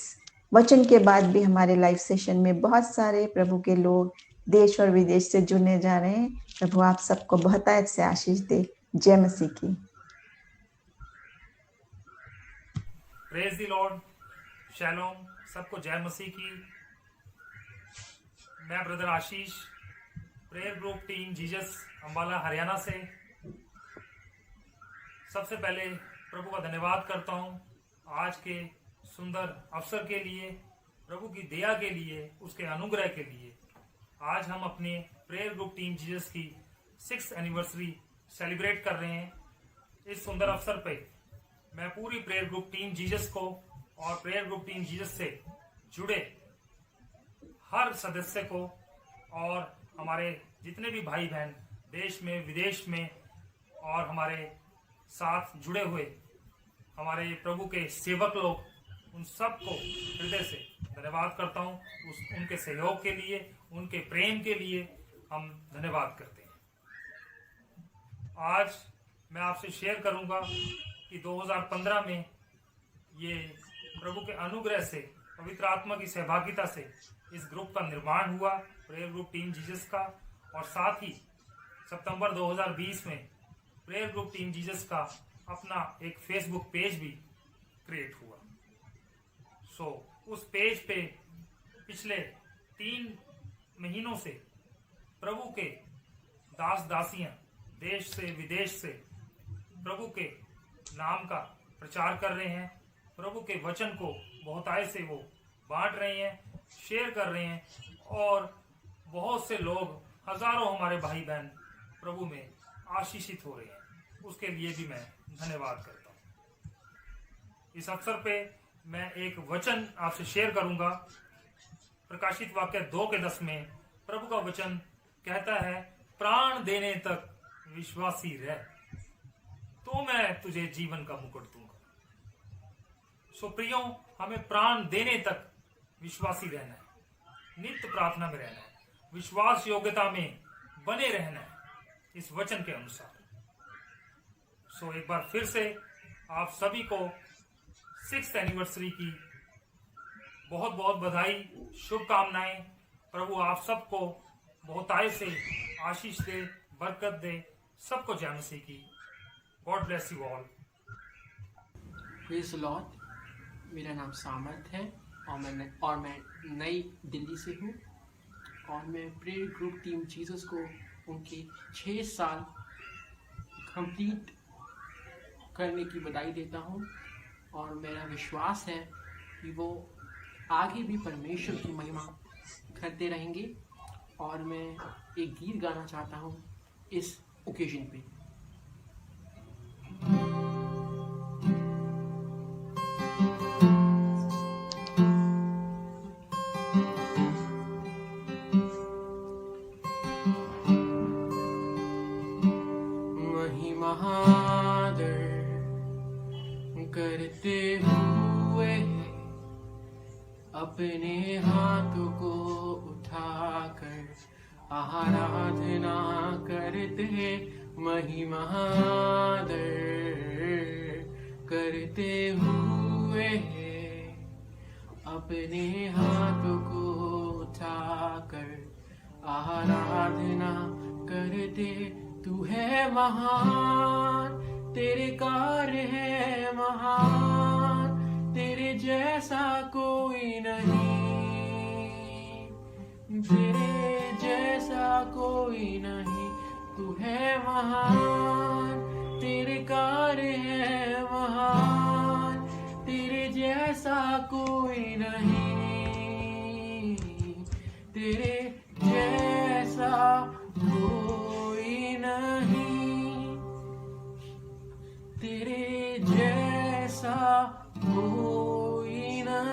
वचन के बाद भी हमारे लाइव सेशन में बहुत सारे प्रभु के लोग देश और विदेश से जुड़ने जा रहे हैं। प्रभु आप सबको बहुतायत से आशीष दे। जय मसीह की। प्रेज द लॉर्ड, शैलोम, सबको जय मसीह की। मैं brother Ashish, prayer group team Jesus Ambala Haryana से। सबसे पहले प्रभु का धन्यवाद करता हूं आज के सुंदर अवसर के लिए, प्रभु की दया के लिए, उसके अनुग्रह के लिए। आज हम अपने प्रेयर ग्रुप टीम जीसस की 6th एनिवर्सरी सेलिब्रेट कर रहे हैं। इस सुंदर अवसर पे मैं पूरी प्रेयर ग्रुप टीम जीसस को और प्रेयर ग्रुप टीम जीसस से जुड़े हर सदस्य को और हमारे जितने भी भाई बहन देश में विदेश में और हमारे साथ जुड़े हुए हमारे प्रभु के सेवक लोग, उन सबको हृदय से धन्यवाद करता हूं। उनके सहयोग के लिए, उनके प्रेम के लिए हम धन्यवाद करते हैं। आज मैं आपसे शेयर करूंगा कि 2015 में ये प्रभु के अनुग्रह से, पवित्र आत्मा की सहभागिता से इस ग्रुप का निर्माण हुआ, प्रेयर ग्रुप टीम जीसस का। और साथ ही सितंबर 2020 में प्रेयर ग्रुप टीम जीसस का अपना एक फेसबुक पेज भी क्रिएट हुआ। उस पेज पे पिछले 3 महीनों से प्रभु के दास दासियां देश से विदेश से प्रभु के नाम का प्रचार कर रहे हैं। प्रभु के वचन को बहुतायत से वो बांट रहे हैं, शेयर कर रहे हैं और बहुत से लोग, हजारों हमारे भाई बहन प्रभु में आशीषित हो रहे हैं। उसके लिए भी मैं धन्यवाद करता हूँ। इस अवसर पे मैं एक वचन आपसे शेयर करूंगा। प्रकाशित वाक्य 2:10 में प्रभु का वचन कहता है, प्राण देने तक विश्वासी रह तो मैं तुझे जीवन का मुकुट दूंगा। प्रियो, हमें प्राण देने तक विश्वासी रहना है, नित्य प्रार्थना में रहना है, विश्वास योग्यता में बने रहना है इस वचन के अनुसार। एक बार फिर से आप सभी को 6th एनिवर्सरी की बहुत बहुत बधाई, शुभकामनाएं। प्रभु आप सबको बहुतायत से आशीष दे, बरकत दे। सबको जय मसीह की। God bless you all. Praise the Lord. मेरा नाम सामर्थ है और मैं नई दिल्ली से हूँ और मैं प्रेयर ग्रुप टीम जीसस को उनके 6 साल कंप्लीट करने की बधाई देता हूँ और मेरा विश्वास है कि वो आगे भी परमेश्वर की महिमा करते रहेंगे। और मैं एक गीत गाना चाहता हूँ इस ओकेजन पे। करते हुए अपने हाथों को उठाकर आराधना करते, महिमा करते हुए अपने हाथों को उठाकर आराधना करते। तू है महान, तेरे कार्य है महान, तेरे जैसा कोई नहीं, तेरे जैसा कोई नहीं। तू है महान, तेरे कार्य है महान, तेरे जैसा कोई नहीं, तेरे जैसा कोई नहीं, तेरे जैसा कोई नहीं।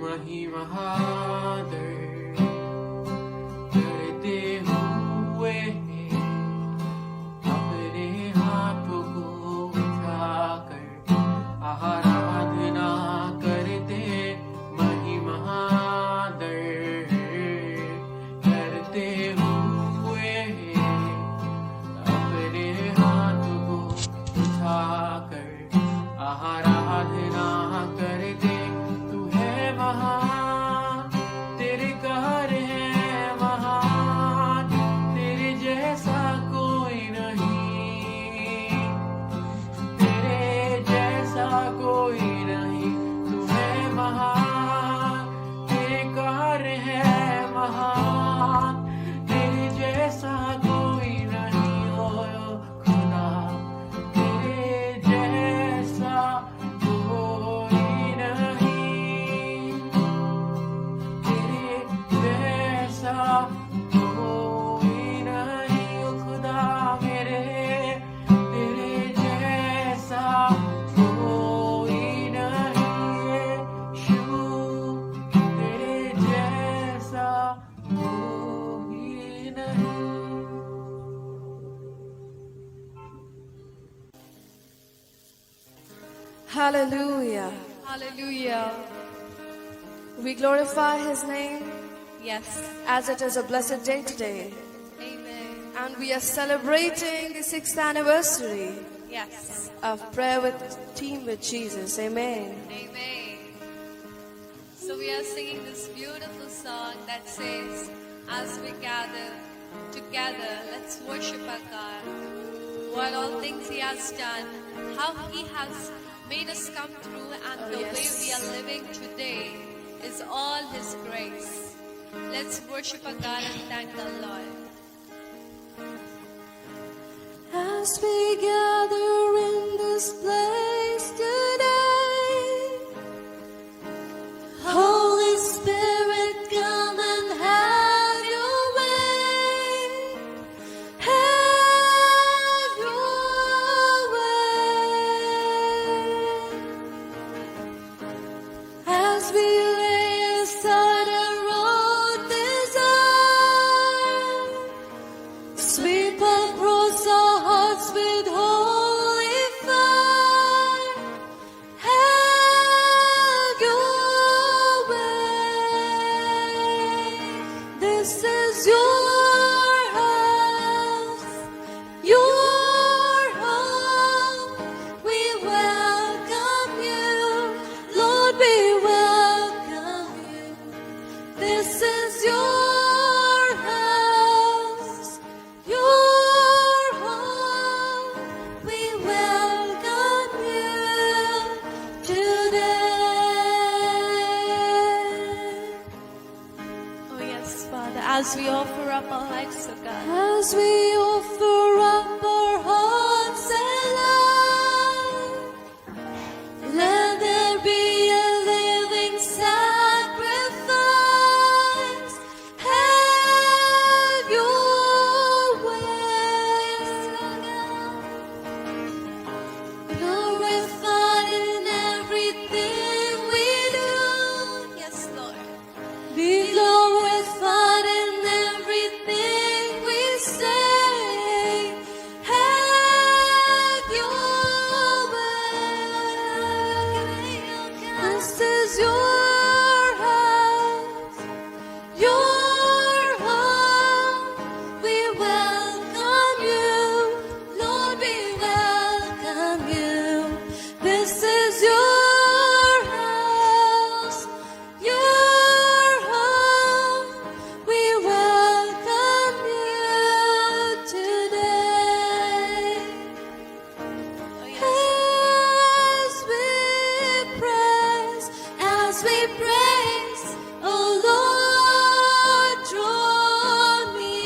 महिमा करते हो Hallelujah. Hallelujah. We glorify His name Yes. as it is a blessed day today. Amen. And we are celebrating the 6th anniversary Yes. of Prayer with Team with Jesus. Amen. Amen. So we are singing this beautiful song that says, as we gather together, let's worship our God. What all things He has done, how He has made us come through, and the way we are living today is all His grace. Let's worship our God and thank the Lord. As we gather in this place today, Holy Spirit, come and have your way. Have your way. As we lay aside our old desire, sweep across our hearts with holy fire. Have your way. This is your house, your home. We welcome you, Lord, we welcome you. This is your house, your home. We welcome you today. Oh yes, Father, as we offer up our lives to God, As we offer up our hearts and lives, let there be a living sacrifice. Have your way. Glorified in everything we do. yes, Lord. Be glorified in everything we say. Have your way. This is your house, your home. We welcome you, Lord, we welcome you. This is your house, your home. We welcome you today. Oh yes. As we praise, oh Lord, draw near.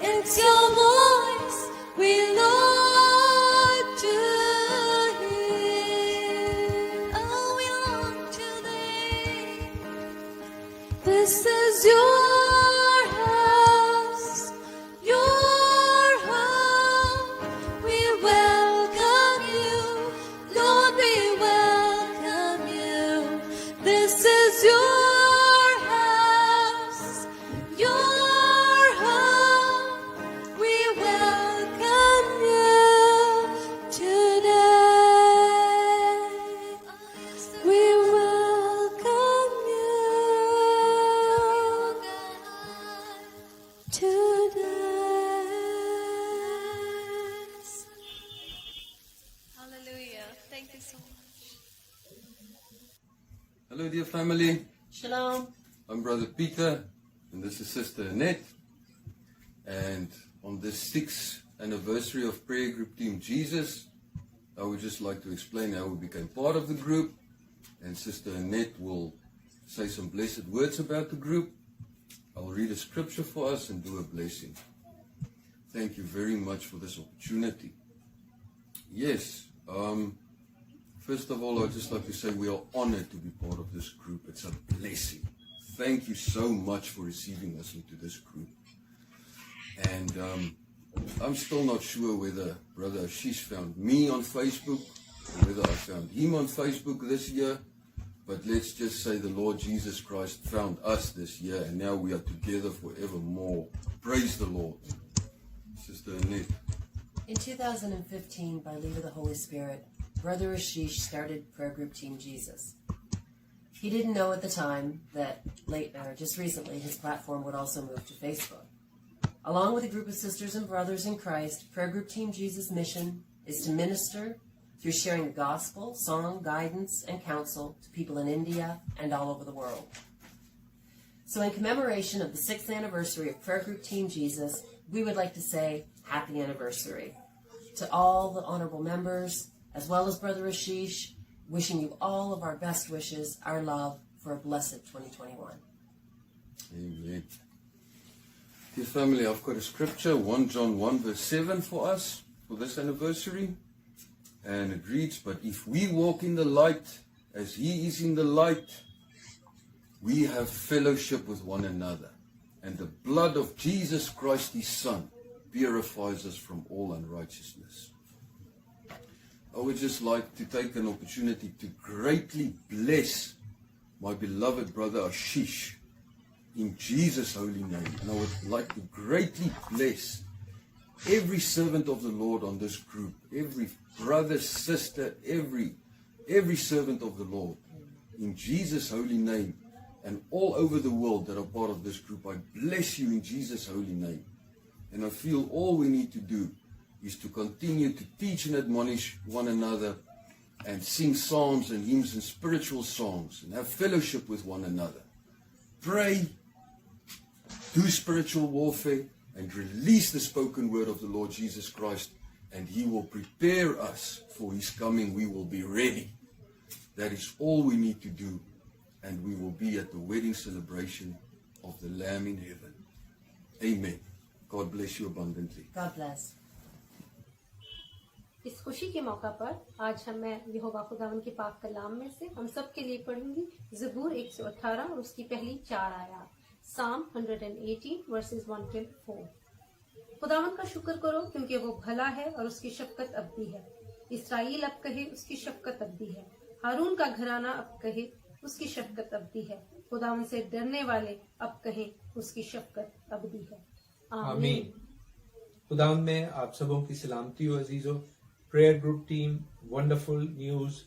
It's your voice we long to hear. Oh, we long to thee. This is your house, your home. We welcome you, Lord, we welcome you. This is your house, your home. We welcome you today. We welcome you today. Hallelujah. Thank you so much. Hello, dear family. Shalom. I'm Brother Peter, and this is Sister Annette. And on this 6th anniversary of Prayer Group Team Jesus, I would just like to explain how we became part of the group. And Sister Annette will say some blessed words about the group. I'll read a scripture for us and do a blessing. Thank you very much for this opportunity. Yes, first of all, I'd just like to say we are honored to be part of this group. It's a blessing. Thank you so much for receiving us into this group. And I'm still not sure whether Brother Ashish found me on Facebook or whether I found him on Facebook this year. But let's just say the Lord Jesus Christ found us this year, and now we are together forevermore. Praise the Lord. Sister Annette. In 2015, by lead of the Holy Spirit, Brother Ashish started Prayer Group Team Jesus. He didn't know at the time that just recently, his platform would also move to Facebook. Along with a group of sisters and brothers in Christ, Prayer Group Team Jesus' mission is to minister through sharing the gospel, song, guidance, and counsel to people in India and all over the world. So in commemoration of the 6th anniversary of Prayer Group Team Jesus, we would like to say happy anniversary to all the honorable members, as well as Brother Ashish, wishing you all of our best wishes, our love for a blessed 2021. Amen. Dear family, I've got a scripture, 1 John 1 verse 7 for us for this anniversary. And it reads, but if we walk in the light as he is in the light, we have fellowship with one another. And the blood of Jesus Christ, his Son, purifies us from all unrighteousness. I would just like to take an opportunity to greatly bless my beloved brother Ashish in Jesus' holy name. And I would like to greatly bless every servant of the Lord on this group, every brother, sister, every servant of the Lord, in Jesus' holy name, and all over the world that are part of this group. I bless you in Jesus' holy name. And I feel all we need to do is to continue to teach and admonish one another and sing psalms and hymns and spiritual songs and have fellowship with one another. Pray, do spiritual warfare, and release the spoken word of the Lord Jesus Christ, and he will prepare us for his coming. We will be ready. That is all we need to do, and we will be at the wedding celebration of the Lamb in heaven. Amen. God bless you abundantly. God bless. इस खुशी के मौका पर आज मैं यहोवा खुदावन के पाक कलाम में से हम सब के लिए पढ़ूंगी ज़बूर 118 और उसकी पहली 4 आयत, Psalm 118 verses 1 till 4। खुदावन का शुक्र करो क्योंकि वो भला है और उसकी शफकत अबदी है। इस्राएल अब कहे उसकी शफकत अबदी है। हारून का घराना अब कहे उसकी शफकत अबदी है। खुदावन से डरने वाले अब कहें उसकी शफकत अबदी है। आमीन। खुदावन में आप सबों की सलामती हो अजीजों। Prayer group team, wonderful news,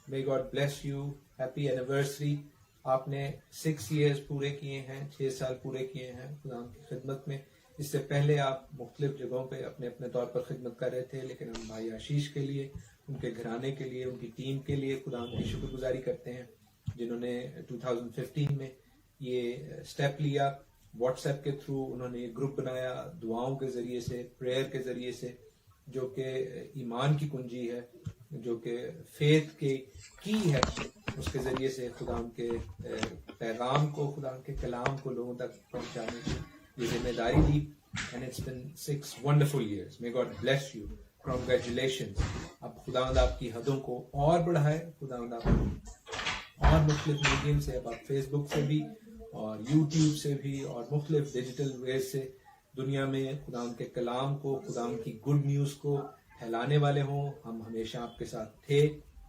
may God bless you, happy anniversary. आपने 6 years पूरे किए हैं, 6 साल पूरे किए हैं खुदावन की खिदमत में। इससे पहले आप मुख्तलिफ जगहों पे अपने अपने तौर पर खिदमत कर रहे थे, लेकिन हम भाई आशीष के लिए, उनके घराने के लिए, उनकी टीम के लिए खुदावन की शुक्रगुजारी करते हैं जिन्होंने 2015 में ये स्टेप लिया। व्हाट्सएप के थ्रू उन्होंने एक ग्रुप बनाया, दुआओं के जरिए से, प्रेयर के जरिए से, जो कि ईमान की कुंजी है, जो कि फेथ की है, उसके जरिए से खुदाम के पैगाम को, खुदाम के कलाम को लोगों तक पहुंचाने की ये जिम्मेदारी ली। And it's been 6 wonderful years. May God bless you. Congratulations. अब खुदावंद आपकी हदों को और बढ़ाए। खुदावंद आप और मुख्तलिफ मीडियम से, अब आप फेसबुक से भी और यूट्यूब से भी और मुख्तलिफ डिजिटल वेज से दुनिया में खुदावंद के कलाम को, खुदावंद की गुड न्यूज को फैलाने वाले हों। हम हमेशा आपके साथ थे,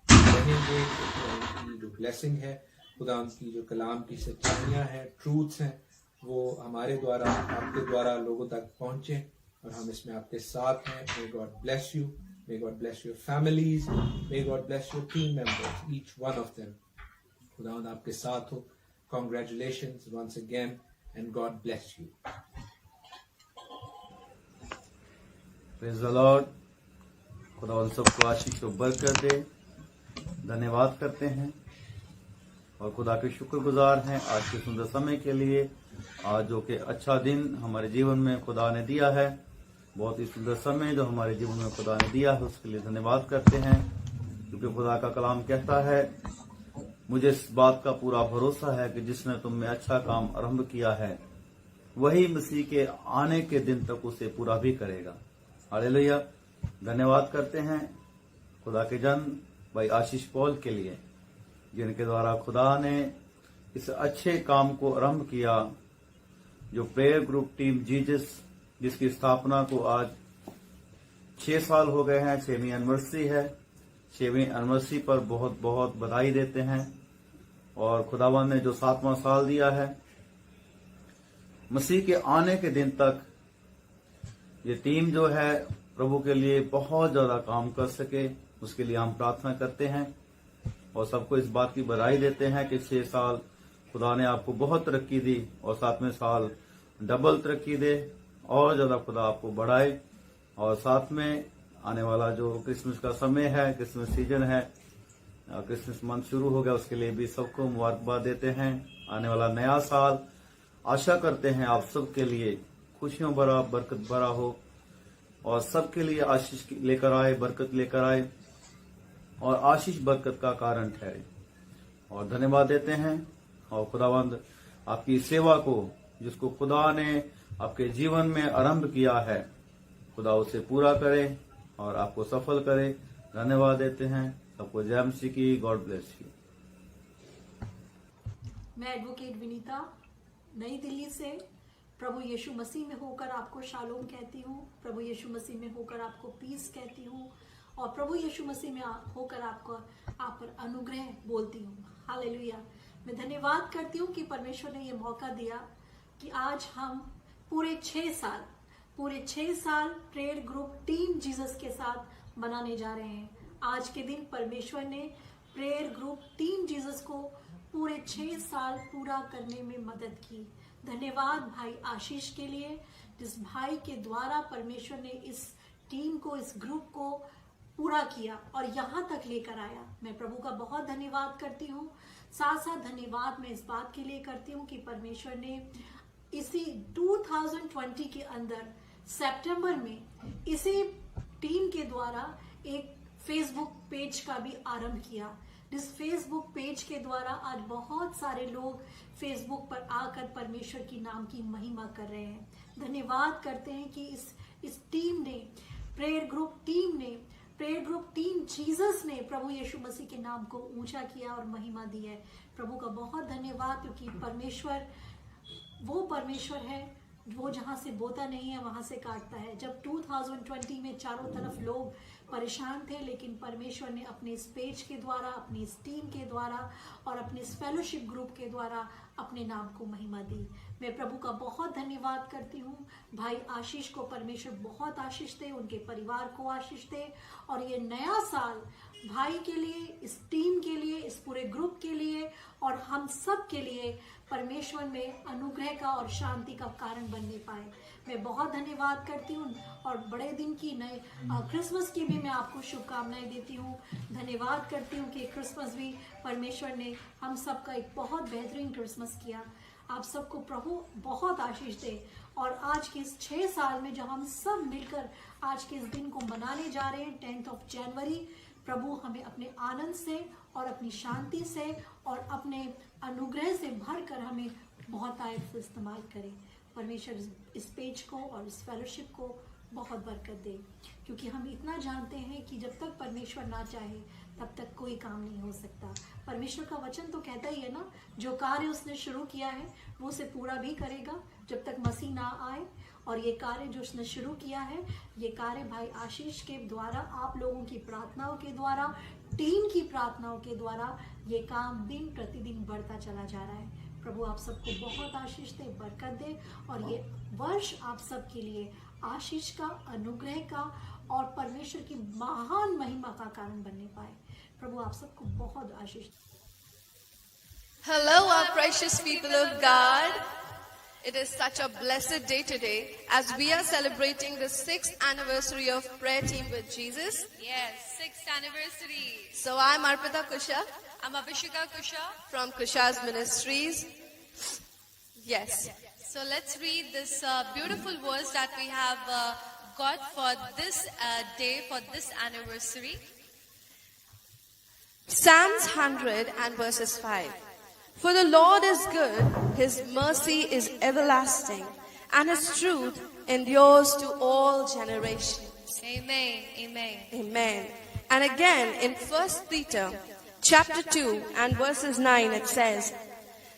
रहेंगे। खुदावंद की जो ब्लेसिंग है, खुदावंद की जो कलाम की सच्चाइयाँ हैं, ट्रूथ्स हैं, वो हमारे द्वारा, आपके द्वारा लोगों तक पहुंचे और हम इसमें आपके साथ हैं। May God bless you. May God bless your families. May God bless your team members, each one of them. खुदावंद आपके साथ हो। Congratulations once again and God bless you. Praise the Lord. खुदावंद सबको आशीष और बरकत दे। धन्यवाद करते हैं और खुदा के शुक्रगुजार हैं आज के सुंदर समय के लिए। आज जो कि अच्छा दिन हमारे जीवन में खुदा ने दिया है, बहुत ही सुंदर समय जो हमारे जीवन में खुदा ने दिया है, उसके लिए धन्यवाद करते हैं। क्योंकि खुदा का कलाम कहता है, मुझे इस बात का पूरा भरोसा है कि जिसने तुम में अच्छा काम आरंभ किया है वही मसीह के आने के दिन तक उसे पूरा भी करेगा। हालेलुया। धन्यवाद करते हैं खुदा के जन भाई आशीष पॉल के लिए, जिनके द्वारा खुदा ने इस अच्छे काम को आरंभ किया, जो प्रेयर ग्रुप टीम जीसस, जिसकी स्थापना को आज 6 साल हो गए हैं। 6वीं एनिवर्सरी है। 6वीं एनिवर्सरी पर बहुत बहुत बधाई देते हैं और खुदावन ने जो 7वां साल दिया है, मसीह के आने के दिन तक ये टीम जो है प्रभु के लिए बहुत ज्यादा काम कर सके, उसके लिए हम प्रार्थना करते हैं और सबको इस बात की बधाई देते हैं कि 6 साल खुदा ने आपको बहुत तरक्की दी और 7वें साल डबल तरक्की दे और ज्यादा खुदा आपको बढ़ाए। और साथ में आने वाला जो क्रिसमस का समय है, क्रिसमस सीजन है, क्रिसमस मंथ शुरू हो गया, उसके लिए भी सबको मुबारकबाद देते हैं। आने वाला नया साल आशा करते हैं आप सबके लिए खुशियों भरा, बरकत भरा हो और सबके लिए आशीष लेकर आए, बरकत लेकर आए और आशीष बरकत का कारण ठहरे। और धन्यवाद देते हैं और खुदावंद आपकी सेवा को, जिसको खुदा ने आपके जीवन में आरंभ किया है, खुदा उसे पूरा करे और आपको सफल करे। धन्यवाद देते हैं सबको। जय मसीह की। God bless you. मैं एडवोकेट विनीता नई दिल्ली से प्रभु यीशु मसीह में होकर आपको शालोम कहती हूँ, प्रभु यीशु मसीह में होकर आपको पीस कहती हूँ और प्रभु यीशु मसीह में होकर आपको आप पर अनुग्रह बोलती हूँ। हालेलुया। मैं धन्यवाद करती हूँ कि परमेश्वर ने ये मौका दिया कि आज हम पूरे 6 साल प्रेयर ग्रुप टीम जीसस के साथ मनाने जा रहे हैं। आज के दिन परमेश्वर ने प्रेयर ग्रुप टीम जीसस को पूरे 6 साल पूरा करने में मदद की। धन्यवाद भाई आशीष के लिए, जिस भाई के द्वारा परमेश्वर ने इस टीम को, इस ग्रुप को पूरा किया और यहाँ तक लेकर आया। मैं प्रभु का बहुत धन्यवाद करती हूँ। साथ साथ धन्यवाद मैं इस बात के लिए करती हूँ कि परमेश्वर ने इसी 2020 के अंदर सितंबर में इसी टीम के द्वारा एक फेसबुक पेज का भी आरंभ किया, जिस फेसबुक पेज के द्वारा आज बहुत सारे लोग फेसबुक पर आकर परमेश्वर की नाम की महिमा कर रहे हैं। धन्यवाद करते हैं कि इस टीम ने, प्रेयर ग्रुप टीम जीसस ने प्रभु यीशु मसीह के नाम को ऊंचा किया और महिमा दी है। प्रभु का बहुत धन्यवाद, क्योंकि परमेश्वर वो परमेश्वर है वो जहाँ से बोता नहीं है वहां से काटता है। जब 2020 में चारों तरफ लोग परेशान थे, लेकिन परमेश्वर ने अपने इस पेज के द्वारा, अपनी इस टीम के द्वारा और अपने इस फेलोशिप ग्रुप के द्वारा अपने नाम को महिमा दी। मैं प्रभु का बहुत धन्यवाद करती हूँ। भाई आशीष को परमेश्वर बहुत आशीष दे, उनके परिवार को आशीष दे और ये नया साल भाई के लिए, इस टीम के लिए, इस पूरे ग्रुप के लिए और हम सब के लिए परमेश्वर में अनुग्रह का और शांति का कारण बनने पाए। मैं बहुत धन्यवाद करती हूँ और बड़े दिन की नए क्रिसमस की भी मैं आपको शुभकामनाएं देती हूँ। धन्यवाद करती हूँ कि क्रिसमस भी परमेश्वर ने हम सब का एक बहुत बेहतरीन क्रिसमस किया। आप सबको प्रभु बहुत आशीष दे और आज के इस 6 साल में जब हम सब मिलकर आज के इस दिन को मनाने जा रहे हैं 10 जनवरी, प्रभु हमें अपने आनंद से और अपनी शांति से और अपने अनुग्रह से भरकर हमें बहुत आयत से इस्तेमाल करें। परमेश्वर इस पेज को और इस फेलोशिप को बहुत बरकत दे, क्योंकि हम इतना जानते हैं कि जब तक परमेश्वर ना चाहे तब तक कोई काम नहीं हो सकता। परमेश्वर का वचन तो कहता ही है ना, जो कार्य उसने शुरू किया है वो उसे पूरा भी करेगा जब तक मसीह ना आए। और ये कार्य जो उसने शुरू किया है, ये कार्य भाई आशीष के द्वारा, आप लोगों की प्रार्थनाओं के द्वारा, टीम की प्रार्थनाओं के द्वारा ये काम दिन प्रतिदिन बढ़ता चला जा रहा है। प्रभु आप सबको बहुत आशीष दे, बरकत दे और ये वर्ष आप सब के लिए आशीष का, अनुग्रह का और परमेश्वर की महान महिमा का कारण बनने पाए। प्रभु आप सबको बहुत आशीष दे। Hello, our precious people of God. It is such a blessed day today as we are celebrating the 6th anniversary of Prayer Team with Jesus. Yes, 6th anniversary. So I'm Arpita Kusha. I'm Abhisheka Kusha from Kusha's Ministries. Yes. So let's read this beautiful verse that we have got for this day, for this anniversary. Psalms 100 and verses 5. For the Lord is good, His mercy is everlasting, and His truth endures to all generations. Amen, amen. Amen. And again in 1 Peter chapter 2 and verses 9 it says,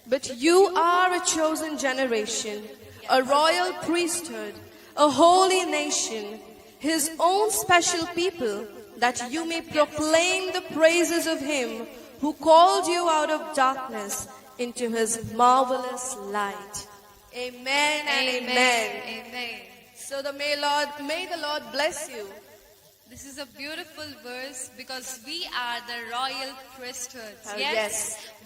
But you are a chosen generation, a royal priesthood, a holy nation, His own special people, that you may proclaim the praises of Him who called you out of darkness into his marvelous light. Amen and amen. Amen. So may the Lord bless you. This is a beautiful verse because we are the royal priesthood. Oh, yes? yes.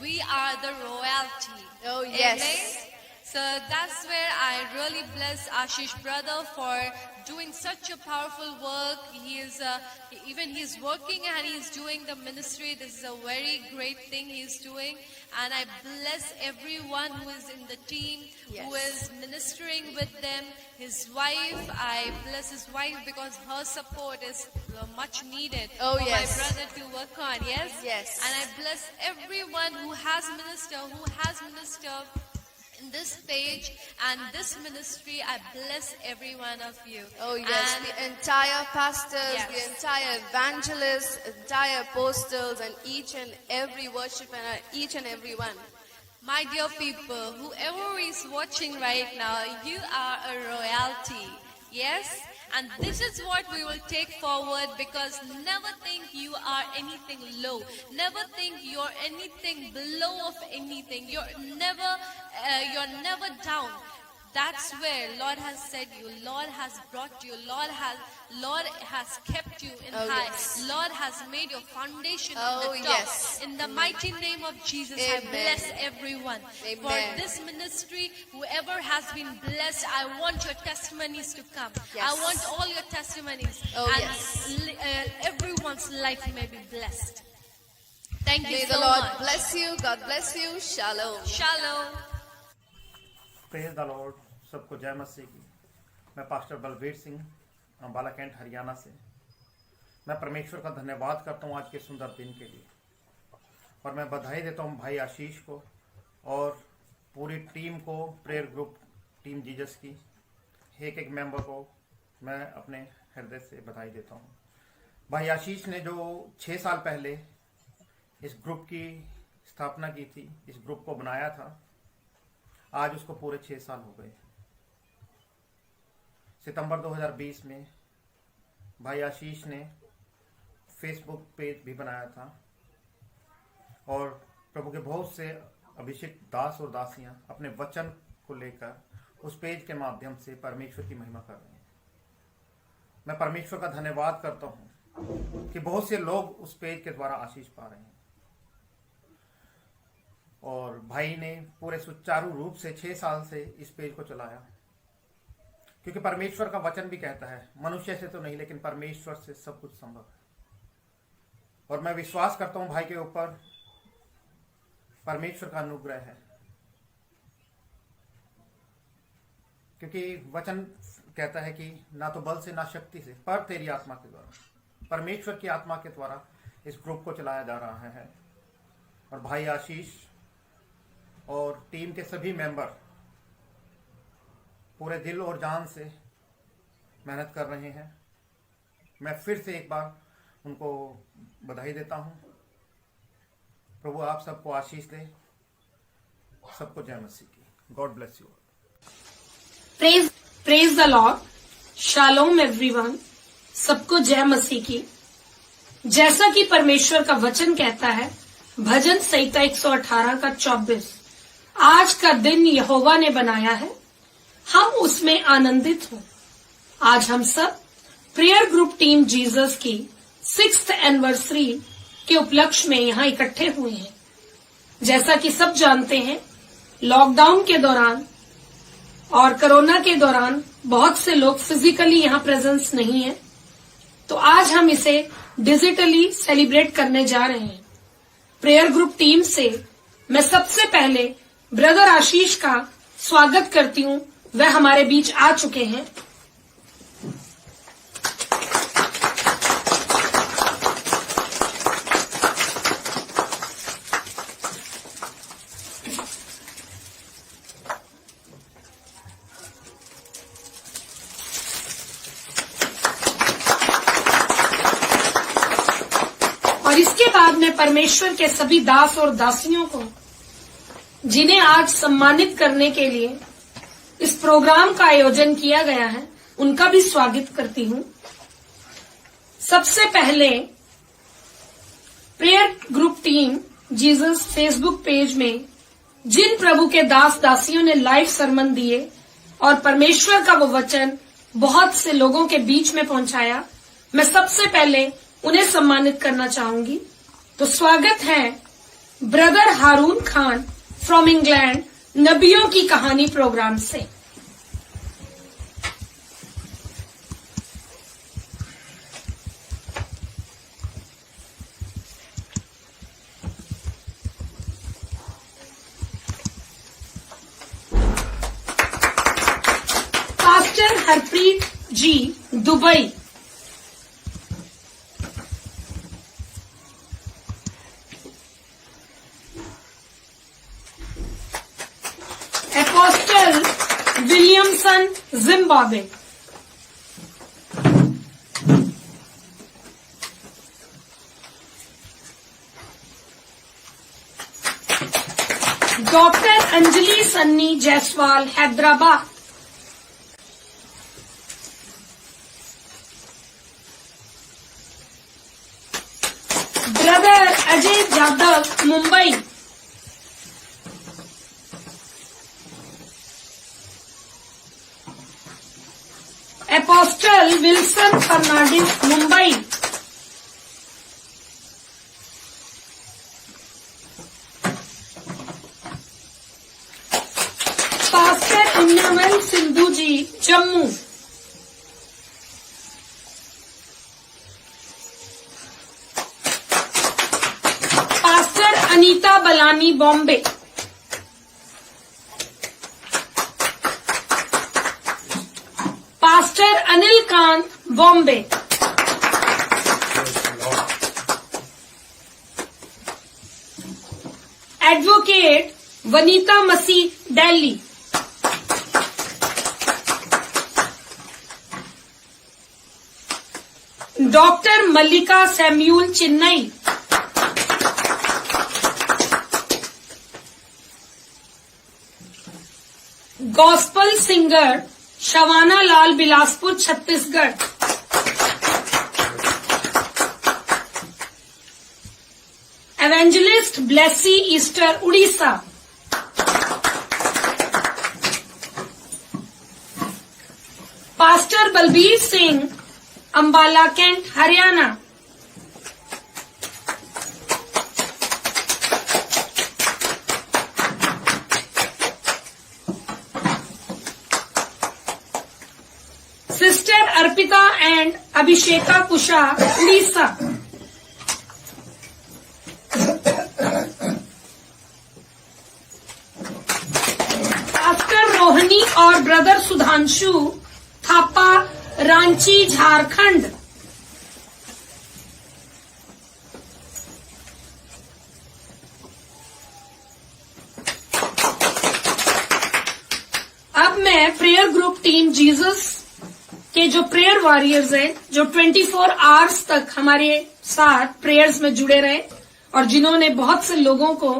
We are the royalty. Oh, yes. Amen? So that's where I really bless Ashish brother for doing such a powerful work. He's working and he's doing the ministry. This is a very great thing he's doing. And I bless everyone who is in the team, who is ministering with them. His wife, I bless his wife because her support is much needed Oh, for yes. my brother to work on. Yes? Yes. And I bless everyone who has ministered in this page and this ministry. I bless every one of you. Oh yes, And the entire pastors, Yes. the entire evangelists, entire apostles, and each and every worshiper, and each and every one. my dear people, whoever is watching right now, you are a royalty. Yes? And this is what we will take forward, because never think you are anything low. Never think you're anything below of anything. You're never down. That's where Lord has said you, Lord has brought you, Lord has kept you in Oh, high. yes. Lord has made your foundation Oh, in the top. yes. In the mighty name of Jesus, Amen. I bless everyone. Amen. For this ministry, whoever has been blessed, I want your testimonies to come. Yes. I want all your testimonies. Oh, and yes. Everyone's life may be blessed. Thank you May so the Lord much. bless you. God bless you. Shalom. Shalom. Praise the Lord, सबको जय मसीह की। मैं pastor Balbir Singh Ambala cantt Haryana से। मैं परमेश्वर का धन्यवाद करता हूँ आज के सुंदर दिन के लिए, और मैं बधाई देता हूँ भाई आशीष को और पूरी टीम को, प्रेयर ग्रुप टीम जीसस की एक एक मेंबर को मैं अपने हृदय से बधाई देता हूँ। भाई आशीष ने जो 6 साल पहले इस ग्रुप की स्थापना की थी, इस ग्रुप को बनाया था, आज उसको पूरे 6 साल हो गए। सितंबर 2020 में भाई आशीष ने फेसबुक पेज भी बनाया था, और प्रभु के बहुत से अभिषेक दास और दासियां अपने वचन को लेकर उस पेज के माध्यम से परमेश्वर की महिमा कर रहे हैं। मैं परमेश्वर का धन्यवाद करता हूं कि बहुत से लोग उस पेज के द्वारा आशीष पा रहे हैं, और भाई ने पूरे सुचारू रूप से 6 साल से इस पेज को चलाया, क्योंकि परमेश्वर का वचन भी कहता है मनुष्य से तो नहीं लेकिन परमेश्वर से सब कुछ संभव है। और मैं विश्वास करता हूं भाई के ऊपर परमेश्वर का अनुग्रह है, क्योंकि वचन कहता है कि ना तो बल से ना शक्ति से, पर तेरी आत्मा के द्वारा, परमेश्वर की आत्मा के द्वारा इस ग्रुप को चलाया जा रहा है। और भाई आशीष और टीम के सभी मेंबर पूरे दिल और जान से मेहनत कर रहे हैं। मैं फिर से एक बार उनको बधाई देता हूं। प्रभु आप सबको आशीष दे, सबको जय मसीह की। God bless you. Praise the Lord. Shalom everyone. सबको जय मसीह की। जैसा कि परमेश्वर का वचन कहता है, भजन संहिता 118 का 24, आज का दिन यहोवा ने बनाया है, हम उसमें आनंदित हों। आज हम सब प्रेयर ग्रुप टीम जीसस की 6th एनिवर्सरी के उपलक्ष्य में यहाँ इकट्ठे हुए हैं। जैसा कि सब जानते हैं, लॉकडाउन के दौरान और कोरोना के दौरान बहुत से लोग फिजिकली यहाँ प्रेजेंस नहीं है, तो आज हम इसे डिजिटली सेलिब्रेट करने जा रहे हैं। प्रेयर ग्रुप टीम से मैं सबसे पहले ब्रदर आशीष का स्वागत करती हूँ। वह हमारे बीच आ चुके हैं। और इसके बाद मैं परमेश्वर के सभी दास और दासियों को, जिन्हें आज सम्मानित करने के लिए इस प्रोग्राम का आयोजन किया गया है, उनका भी स्वागत करती हूँ। सबसे पहले prayer group team Jesus Facebook page में जिन प्रभु के दास दासियों ने लाइव सरमन दिए और परमेश्वर का वो वचन बहुत से लोगों के बीच में पहुंचाया, मैं सबसे पहले उन्हें सम्मानित करना चाहूंगी। तो स्वागत है brother Haroon Khan from England, नबियों की कहानी प्रोग्राम से। Pastor Harpreet ji, Dubai. Apostle Williamson, Zimbabwe. Doctor Anjali Sunny Jaiswal, Hyderabad. Brother Ajay Jadhav, Mumbai. Apostle Wilson Fernandes, Mumbai. Pastor Innamal Sindhu ji, Jammu. Pastor Anita Balani, Bombay. Pastor Anil Kant, Bombay. Advocate Vanita Masih, Delhi. Doctor Mallika Samuel, Chennai. Gospel singer Shavana Lal, Bilaspur, Chhattisgarh. Evangelist Blessy Easter, Orissa. Pastor Balbir Singh, Ambala Cantt, Haryana. Sister Arpita and Abhisheka Kusha, Orissa. Pastor Rohini और ब्रदर सुधांशु थापा, रांची, झारखंड। अब मैं prayer group team Jesus के जो prayer warriors हैं, जो 24 hours तक हमारे साथ प्रेयर्स में जुड़े रहे और जिन्होंने बहुत से लोगों को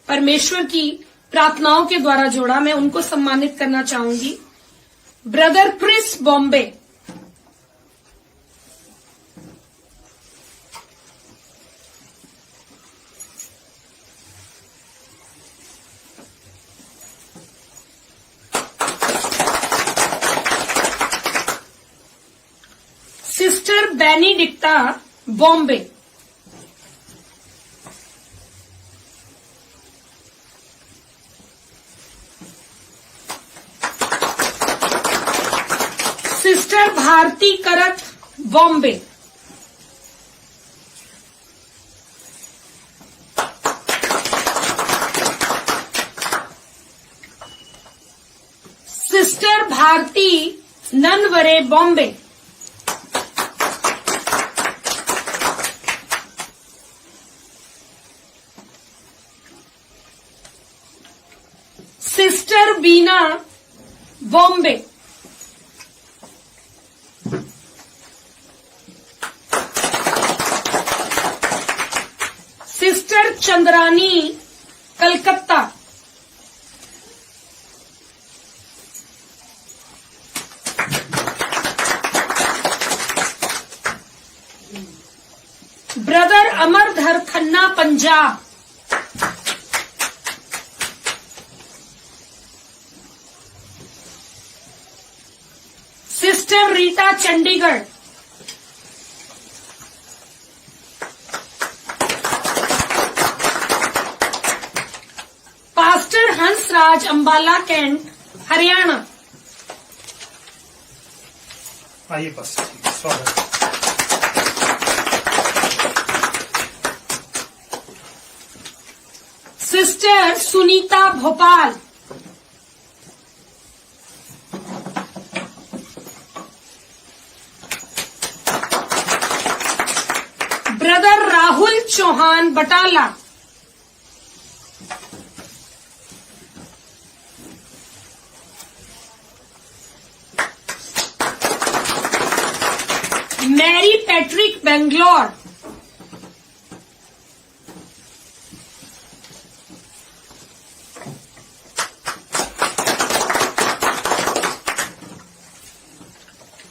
परमेश्वर की प्रार्थनाओं के द्वारा जोड़ा, मैं उनको सम्मानित करना चाहूंगी। Brother Chris, Bombay. Sister Benedicta, Bombay. Sister Bharti Karat, Bombay. Sister Bharti Nanaware, Bombay. Sister Bina, Bombay. Sister Chandrani, Calcutta. Brother Amardhar Khanna, Punjab. Sister Rita Chandigarh, pastor Hansraj Ambala Cantt Haryana. आइए बस, स्वागत। Sister Sunita Bhopal, brother Rahul Chauhan Batala, Mary Patrick Bangalore,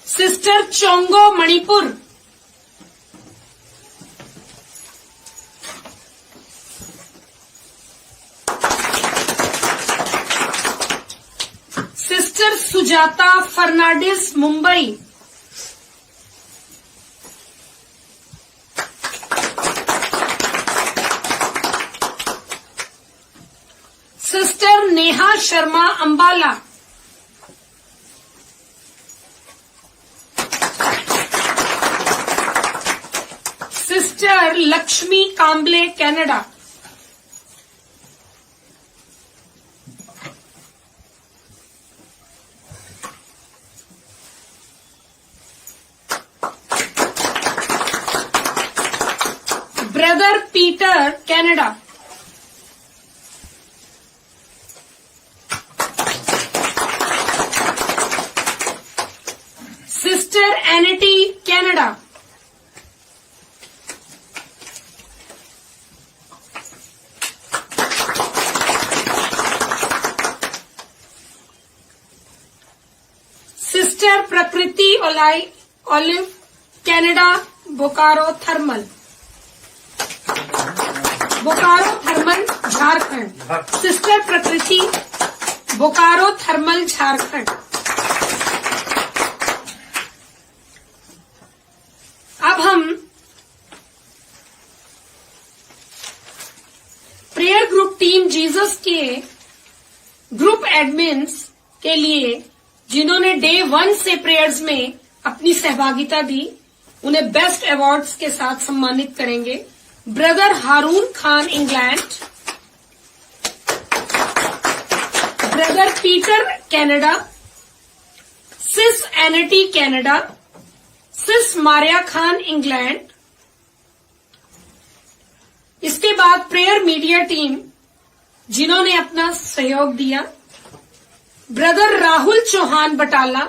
sister Chongo Manipur, sister Sujata Fernandes Mumbai, sister Neha Sharma Ambala, sister Lakshmi Kamble Canada, brother Peter Canada, sister Anity Canada, sister प्रकृति olive Canada Bokaro thermal Jharkhand. Sister प्रकृति Bokaro thermal Jharkhand. अब हम prayer group team Jesus के group admins के लिए जिन्होंने डे 1 से प्रेयर्स में अपनी सहभागिता दी, उन्हें बेस्ट अवार्ड्स के साथ सम्मानित करेंगे। Brother Haroon Khan England, brother Peter Canada, sis Anity Canada, sis Maria Khan England. इसके बाद प्रेयर मीडिया टीम जिन्होंने अपना सहयोग दिया, brother Rahul Chauhan Batala,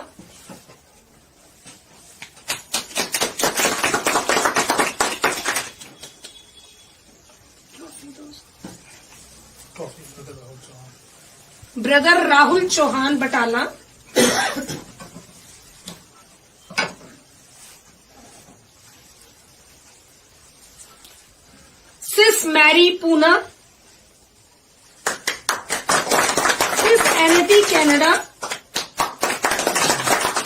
brother Rahul Chauhan Batala, sis Mary Poona, sis Anity Canada,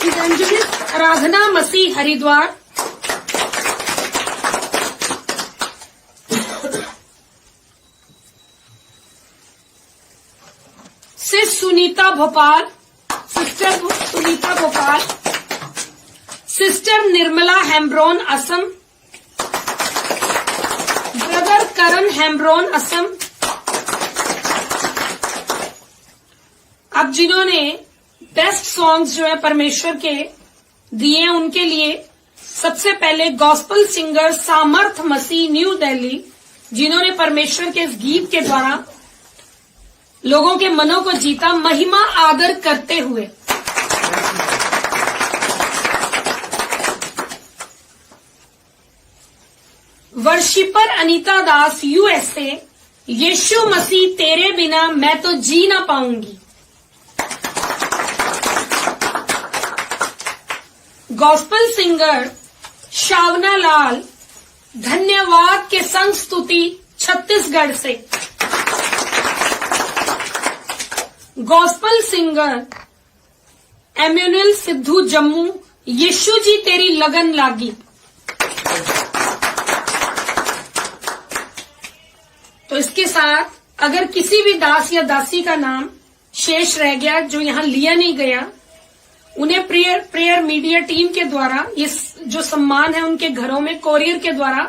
evangelist Aradhana Masih Haridwar, sis Sunita Bhopal, sister Sunita Bhopal, sister Nirmala Hembrom Assam, brother Karan Hembrom Assam. अब जिन्होंने बेस्ट सॉन्ग्स जो है परमेश्वर के दिए, उनके लिए सबसे पहले गॉस्पल सिंगर सामर्थ मसीह न्यू दिल्ली, जिन्होंने परमेश्वर के इस गीत के द्वारा लोगों के मनों को जीता, महिमा आदर करते हुए। वर्शिपर अनीता दास यूएसए, यीशु मसीह तेरे बिना मैं तो जी ना पाऊंगी। गॉस्पल सिंगर शावना लाल, धन्यवाद के संग स्तुति छत्तीसगढ़ से। गॉस्पल सिंगर एम्यूनल सिद्धू जम्मू यीशु जी तेरी लगन लागी। तो इसके साथ अगर किसी भी दास या दासी का नाम शेष रह गया जो यहाँ लिया नहीं गया, उन्हें प्रेयर मीडिया टीम के द्वारा इस जो सम्मान है उनके घरों में कोरियर के द्वारा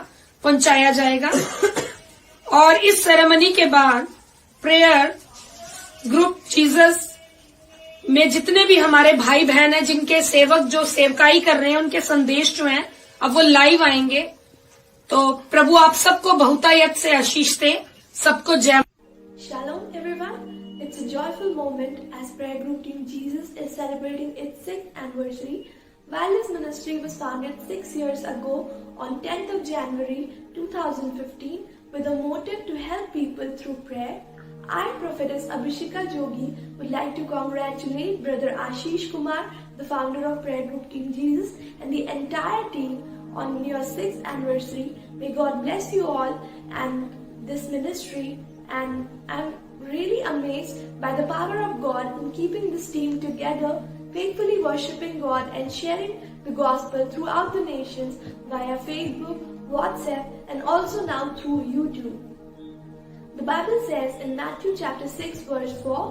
पहुंचाया जाएगा। और इस सेरेमनी के बाद प्रेयर ग्रुप जीसस में जितने भी हमारे भाई बहन हैं, जिनके सेवक जो सेवकाई कर रहे हैं, उनके संदेश जो हैं अब वो लाइव आएंगे। तो प्रभु आप सबको बहुतायत से आशीष दे, सबको जय। Shalom everyone. It's a joyful moment as Prayer Group Team Jesus is celebrating its 6th anniversary. While this ministry was founded 6 years ago on 10th of January 2015 with a motive to help people through prayer, I, Prophetess Abhishika Jogi, would like to congratulate Brother Ashish Kumar, the founder of Prayer Group Team Jesus, and the entire team on your 6th anniversary. May God bless you all and this ministry, and I'm really amazed by the power of God in keeping this team together, faithfully worshipping God and sharing the gospel throughout the nations via Facebook, WhatsApp, and also now through YouTube. The Bible says in Matthew chapter 6 verse 4,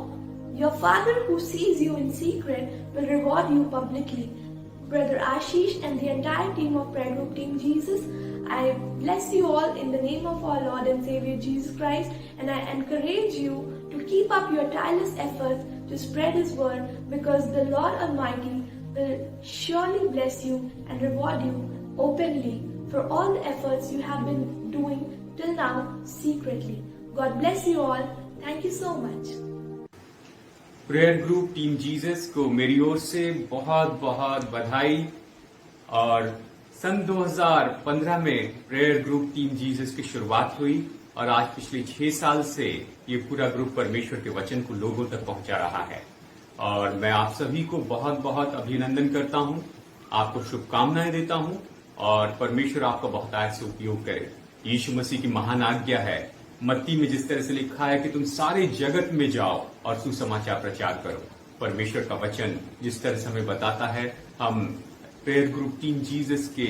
"Your Father who sees you in secret will reward you publicly." Brother Ashish and the entire team of Prayer Group Team Jesus, I bless you all in the name of our Lord and Savior Jesus Christ, and I encourage you to keep up your tireless efforts to spread His word, because the Lord Almighty will surely bless you and reward you openly for all the efforts you have been doing till now secretly. God bless you all. Thank you so much. Prayer group team Jesus को मेरी ओर से बहुत बहुत बधाई। और सन 2015 में prayer group team Jesus की शुरुआत हुई और आज पिछले 6 साल से ये पूरा ग्रुप परमेश्वर के वचन को लोगों तक पहुंचा रहा है। और मैं आप सभी को बहुत बहुत अभिनंदन करता हूं, आपको शुभकामनाएं देता हूं और परमेश्वर आपका बहुतायत से उपयोग करे। यीशु मसीह की महान आज्ञा है, मत्ती में जिस तरह से लिखा है कि तुम सारे जगत में जाओ और सुसमाचार प्रचार करो। परमेश्वर का वचन जिस तरह से हमें बताता है, हम प्रेयर ग्रुप टीम जीसस के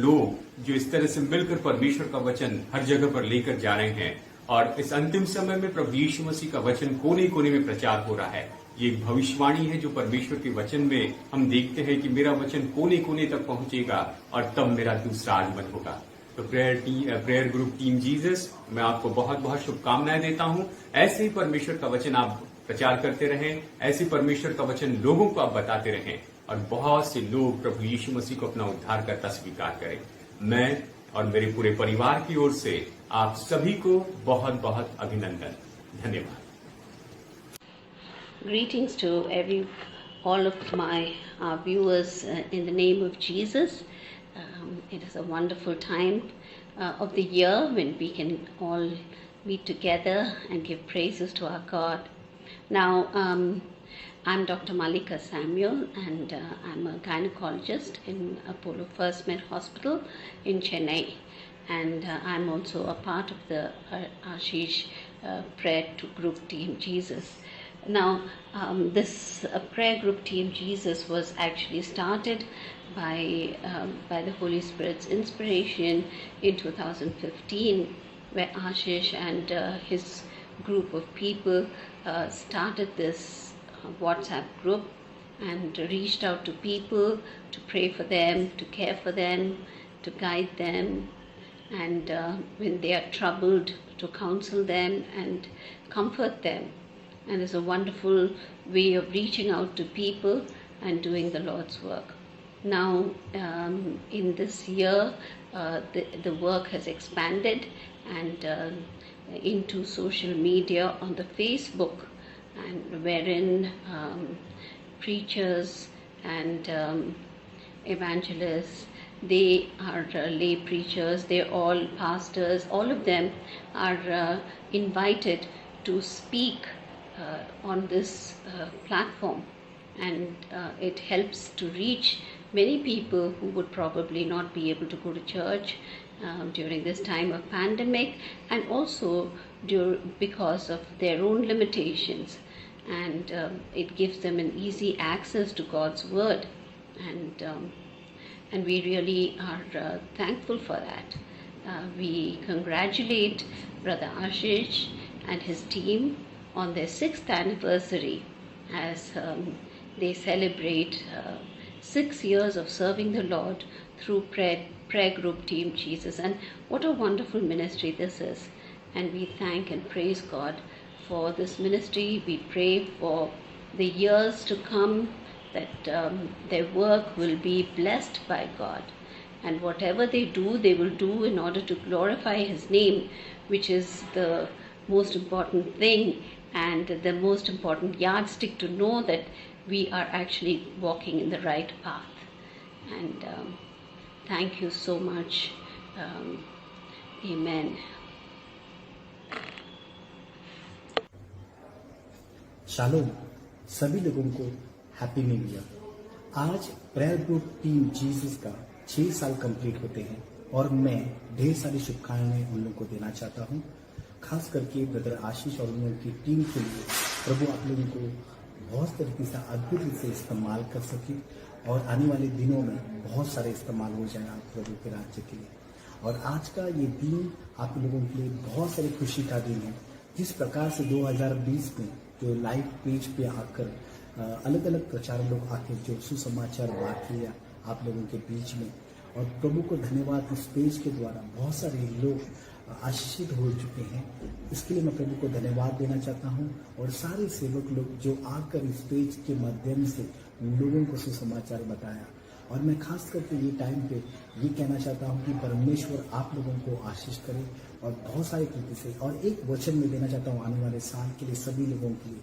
लोग जो इस तरह से मिलकर परमेश्वर का वचन हर जगह पर लेकर जा रहे हैं। और इस अंतिम समय में प्रभु यीशु मसीह का वचन कोने कोने में प्रचार हो रहा है। ये एक भविष्यवाणी है जो परमेश्वर के वचन में हम देखते हैं कि मेरा वचन कोने कोने तक पहुंचेगा और तब मेरा दूसरा आगमन होगा। तो प्रेयर ग्रुप टीम जीसस, मैं आपको बहुत बहुत शुभकामनाएं देता हूं। ऐसे ही परमेश्वर का वचन आप प्रचार करते रहें, ऐसे परमेश्वर का वचन लोगों को आप बताते रहें और बहुत से लोग प्रभु यीशु मसीह को अपना उद्धारकर्ता स्वीकार करें। मैं और मेरे पूरे परिवार की ओर से आप सभी को बहुत बहुत अभिनंदन, धन्यवाद। Greetings to all of my viewers in the name of Jesus. It is a wonderful time of the year when we can all meet together and give praises to our God. Now, I'm Dr. Malika Samuel, and I'm a gynecologist in Apollo First Med Hospital in Chennai. And I'm also a part of the Ashish Prayer Group Team Jesus. Now, this Prayer Group Team Jesus was actually started by the Holy Spirit's inspiration in 2015, where Ashish and his group of people started this WhatsApp group and reached out to people to pray for them, to care for them, to guide them, and when they are troubled, to counsel them and comfort them. And it's a wonderful way of reaching out to people and doing the Lord's work. Now, in this year, the work has expanded and into social media on the Facebook, and wherein preachers and evangelists, they are lay preachers, they're all pastors, all of them are invited to speak on this platform, and it helps to reach many people who would probably not be able to go to church during this time of pandemic, and also because of their own limitations, and it gives them an easy access to God's word. and we really are thankful for that. We congratulate Brother Ashish and his team on their 6th anniversary as they celebrate 6 years of serving the Lord through prayer group Team Jesus. And what a wonderful ministry this is. And we thank and praise God for this ministry. We pray for the years to come that their work will be blessed by God. And whatever they will do in order to glorify His name, which is the most important thing and the most important yardstick to know that we are actually walking in the right path. And thank you so much. Amen. Shalom, सभी लोगों को happy new year. आज prayer group team Jesus का 6 साल complete होते हैं और मैं ढेर सारी शुभकामनाएं उन लोगों को देना चाहता हूं, खास करके ब्रदर आशीष और उन लोगों की टीम के लिए प्रभु आप लोगों को बहुत तरीके से अद्भुत रूप से इस्तेमाल कर सके और आने वाले दिनों में बहुत सारे इस्तेमाल हो जाए आप प्रभु के राज्य के लिए। और आज का ये दिन आप लोगों के लिए बहुत सारी खुशी का दिन है। जिस प्रकार से 2020 में जो लाइव पेज पे आकर अलग अलग प्रचार लोग आके जो सुसमाचार बात किया आप लोगों के बीच में, और प्रभु को धन्यवाद, इस पेज के द्वारा बहुत सारे लोग आशीषित हो चुके हैं। इसके लिए मैं प्रभु को धन्यवाद देना चाहता हूं। और सारे सेवक लोग जो आकर इस पेज के माध्यम से लोगों को सुसमाचार बताया, और मैं खास करके ये टाइम पे ये कहना चाहता हूं कि परमेश्वर आप लोगों को आशीष करे और बहुत सारे तरीके से। और एक वचन में देना चाहता हूं आने वाले साल के लिए सभी लोगों के लिए।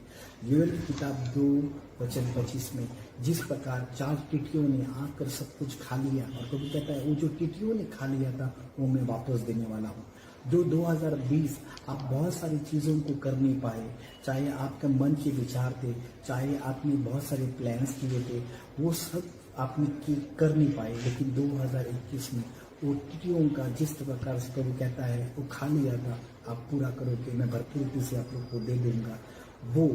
योएल की किताब 2:25 में जिस प्रकार 4 टिटियों ने आकर सब कुछ खा लिया, और प्रभु कहता है वो जो टिटियों ने खा लिया था वो मैं वापस देने वाला हूँ। जो 2020 आप बहुत सारी चीज़ों को कर नहीं पाए, चाहे आपके मन के विचार थे, चाहे आपने बहुत सारे प्लान्स किए थे, वो सब आपने कर नहीं पाए, लेकिन 2021 में वो टिटियों का जिस प्रकार से प्रभु कहता है वो खा लिया था, आप पूरा करोगे, मैं भरपूर रूप से आप लोग को दे दूंगा। वो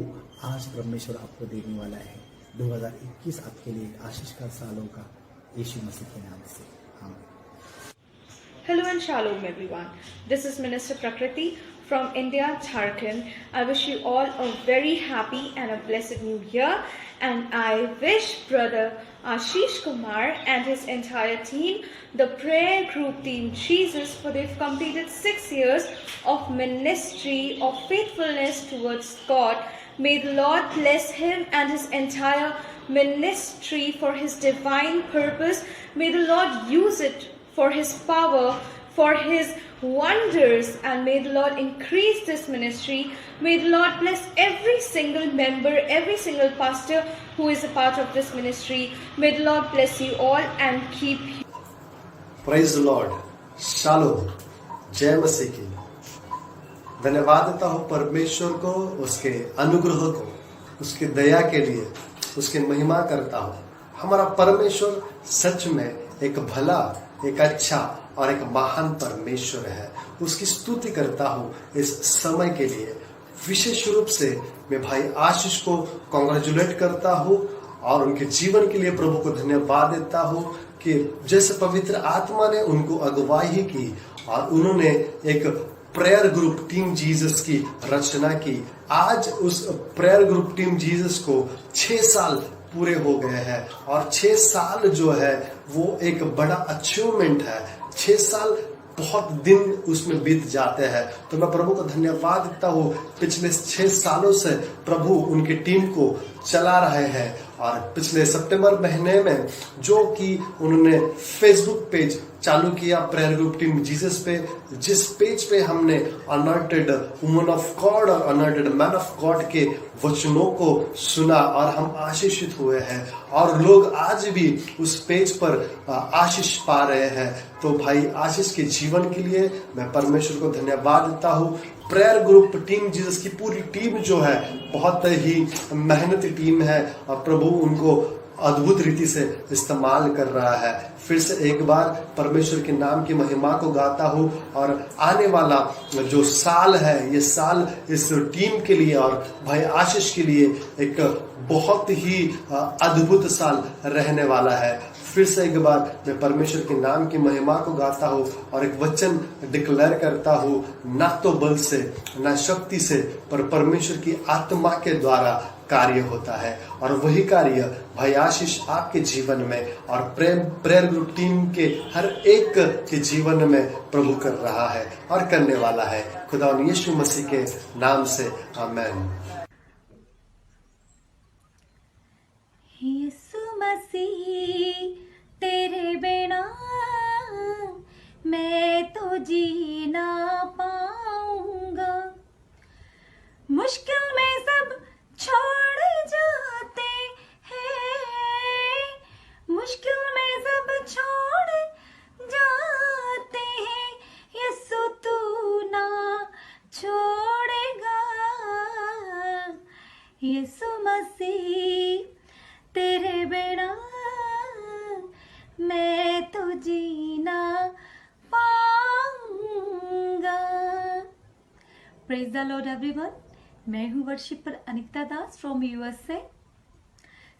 आज परमेश्वर आपको देने वाला है। 2021 आपके लिए आशीष का साल होगा, यीशु मसीह के नाम से, आमीन। Hello and shalom everyone. This is Minister Prakriti from India, Jharkhand. I wish you all a very happy and a blessed new year, and I wish Brother Ashish Kumar and his entire team, the prayer group Team Jesus, for they've completed 6 years of ministry, of faithfulness towards God. May the Lord bless him and his entire ministry for his divine purpose. May the Lord use it for His power, for His wonders, and may the Lord increase this ministry. May the Lord bless every single member, every single pastor who is a part of this ministry. May the Lord bless you all and keep you. Praise the Lord. Shalom. जय मसीह की। धन्यवाद देता हूँ परमेश्वर को, उसके अनुग्रह को, उसकी दया के लिए उसकी महिमा करता हूँ। हमारा परमेश्वर सच में एक भला, एक अच्छा और एक महान परमेश्वर है। उसकी स्तुति करता हूँ इस समय के लिए। विशेष रूप से मैं भाई आशीष को कॉन्ग्रेचुलेट करता हूँ और उनके जीवन के लिए प्रभु को धन्यवाद देता हूँ कि जैसे पवित्र आत्मा ने उनको अगुवाई की और उन्होंने एक प्रेयर ग्रुप टीम जीसस की रचना की। आज उस प्रेयर ग्रुप टीम जीसस को 6 साल पूरे हो गए हैं और 6 साल जो है वो एक बड़ा अचीवमेंट है। 6 साल बहुत दिन उसमें बीत जाते हैं, तो मैं प्रभु को धन्यवाद देता हूँ। पिछले 6 सालों से प्रभु उनकी टीम को चला रहे हैं और पिछले सितंबर महीने में जो कि उन्होंने फेसबुक पेज चालू किया प्रेयर ग्रुप टीम जीसस पे, जिस पेज पे हमने अनॉइंटेड वुमन ऑफ गॉड और अनॉइंटेड मैन ऑफ गॉड के वचनों को सुना और हम आशीषित हुए हैं और लोग आज भी उस पेज पर आशीष पा रहे हैं। तो भाई आशीष के जीवन के लिए मैं परमेश्वर को धन्यवाद देता हूँ। प्रेयर ग्रुप टीम जीसस की पूरी टीम जो है बहुत ही मेहनती टीम है और प्रभु उनको अद्भुत रीति से इस्तेमाल कर रहा है। फिर से एक बार परमेश्वर के नाम की महिमा को गाता हूँ और आने वाला जो साल है, ये साल इस टीम के लिए और भाई आशीष के लिए एक बहुत ही अद्भुत साल रहने वाला है। फिर से एक बार मैं परमेश्वर के नाम की महिमा को गाता हूँ और एक वचन डिक्लेयर करता हूँ, ना तो बल से ना शक्ति से पर परमेश्वर की आत्मा के द्वारा कार्य होता है। और वही कार्य भाई आशीष आपके जीवन में और प्रेयर ग्रुप टीम के हर एक के जीवन में प्रभु कर रहा है और करने वाला है। खुदा यीशु मसीह के नाम से आमीन। यीशु मसीह तेरे बिना मैं तो जी ना पाऊंगा, मुश्किल में सब छोड़ जाते हैं, मुश्किल में सब छोड़ जाते हैं, यीशु तू ना छोड़ेगा। यीशु मसीह तेरे बिना मैं तो जीना पाऊंगा। Praise the Lord everyone. मैं हूँ worshipper Anita Das from USA.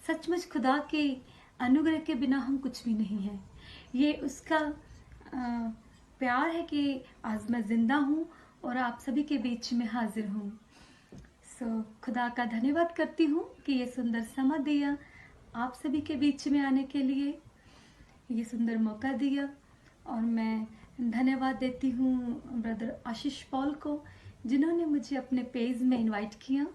सचमुच खुदा के अनुग्रह के बिना हम कुछ भी नहीं हैं। ये उसका प्यार है कि आज मैं जिंदा हूँ और आप सभी के बीच में हाजिर हूँ। खुदा का धन्यवाद करती हूँ कि ये सुंदर समय दिया आप सभी के बीच में आने के लिए, ये सुंदर मौका दिया। और मैं धन्यवाद देती हूँ ब्रदर आशीष पॉल को, जिन्होंने मुझे अपने पेज में इनवाइट किया।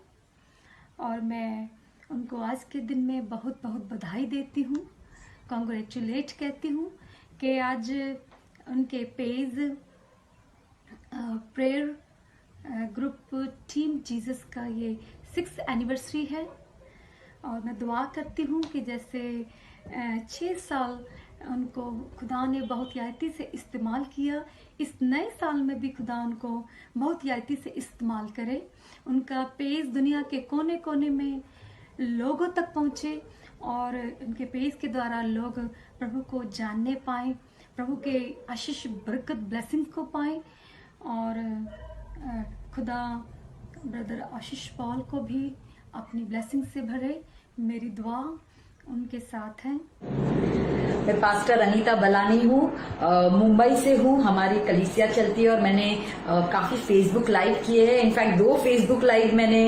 और मैं उनको आज के दिन में बहुत बहुत बधाई देती हूँ, कॉन्ग्रेचुलेट कहती हूँ कि आज उनके page prayer group team Jesus का ये 6th एनिवर्सरी है। और मैं दुआ करती हूँ कि जैसे 6 साल उनको खुदा ने बहुत यादती से इस्तेमाल किया, इस नए साल में भी खुदा उनको बहुत यादती से इस्तेमाल करे। उनका पेज दुनिया के कोने कोने में लोगों तक पहुँचे और उनके पेज के द्वारा लोग प्रभु को जानने पाएँ, प्रभु के आशीष बरकत ब्लेसिंग को पाएँ। और खुदा ब्रदर आशीष पॉल को भी अपनी ब्लेसिंग से भरे। मेरी दुआ उनके साथ है। मैं पास्टर अनीता बलानी हूँ, मुंबई से हूँ। हमारी कलीसिया चलती है और मैंने काफी फेसबुक लाइव किए हैं। इनफैक्ट 2 फेसबुक लाइव मैंने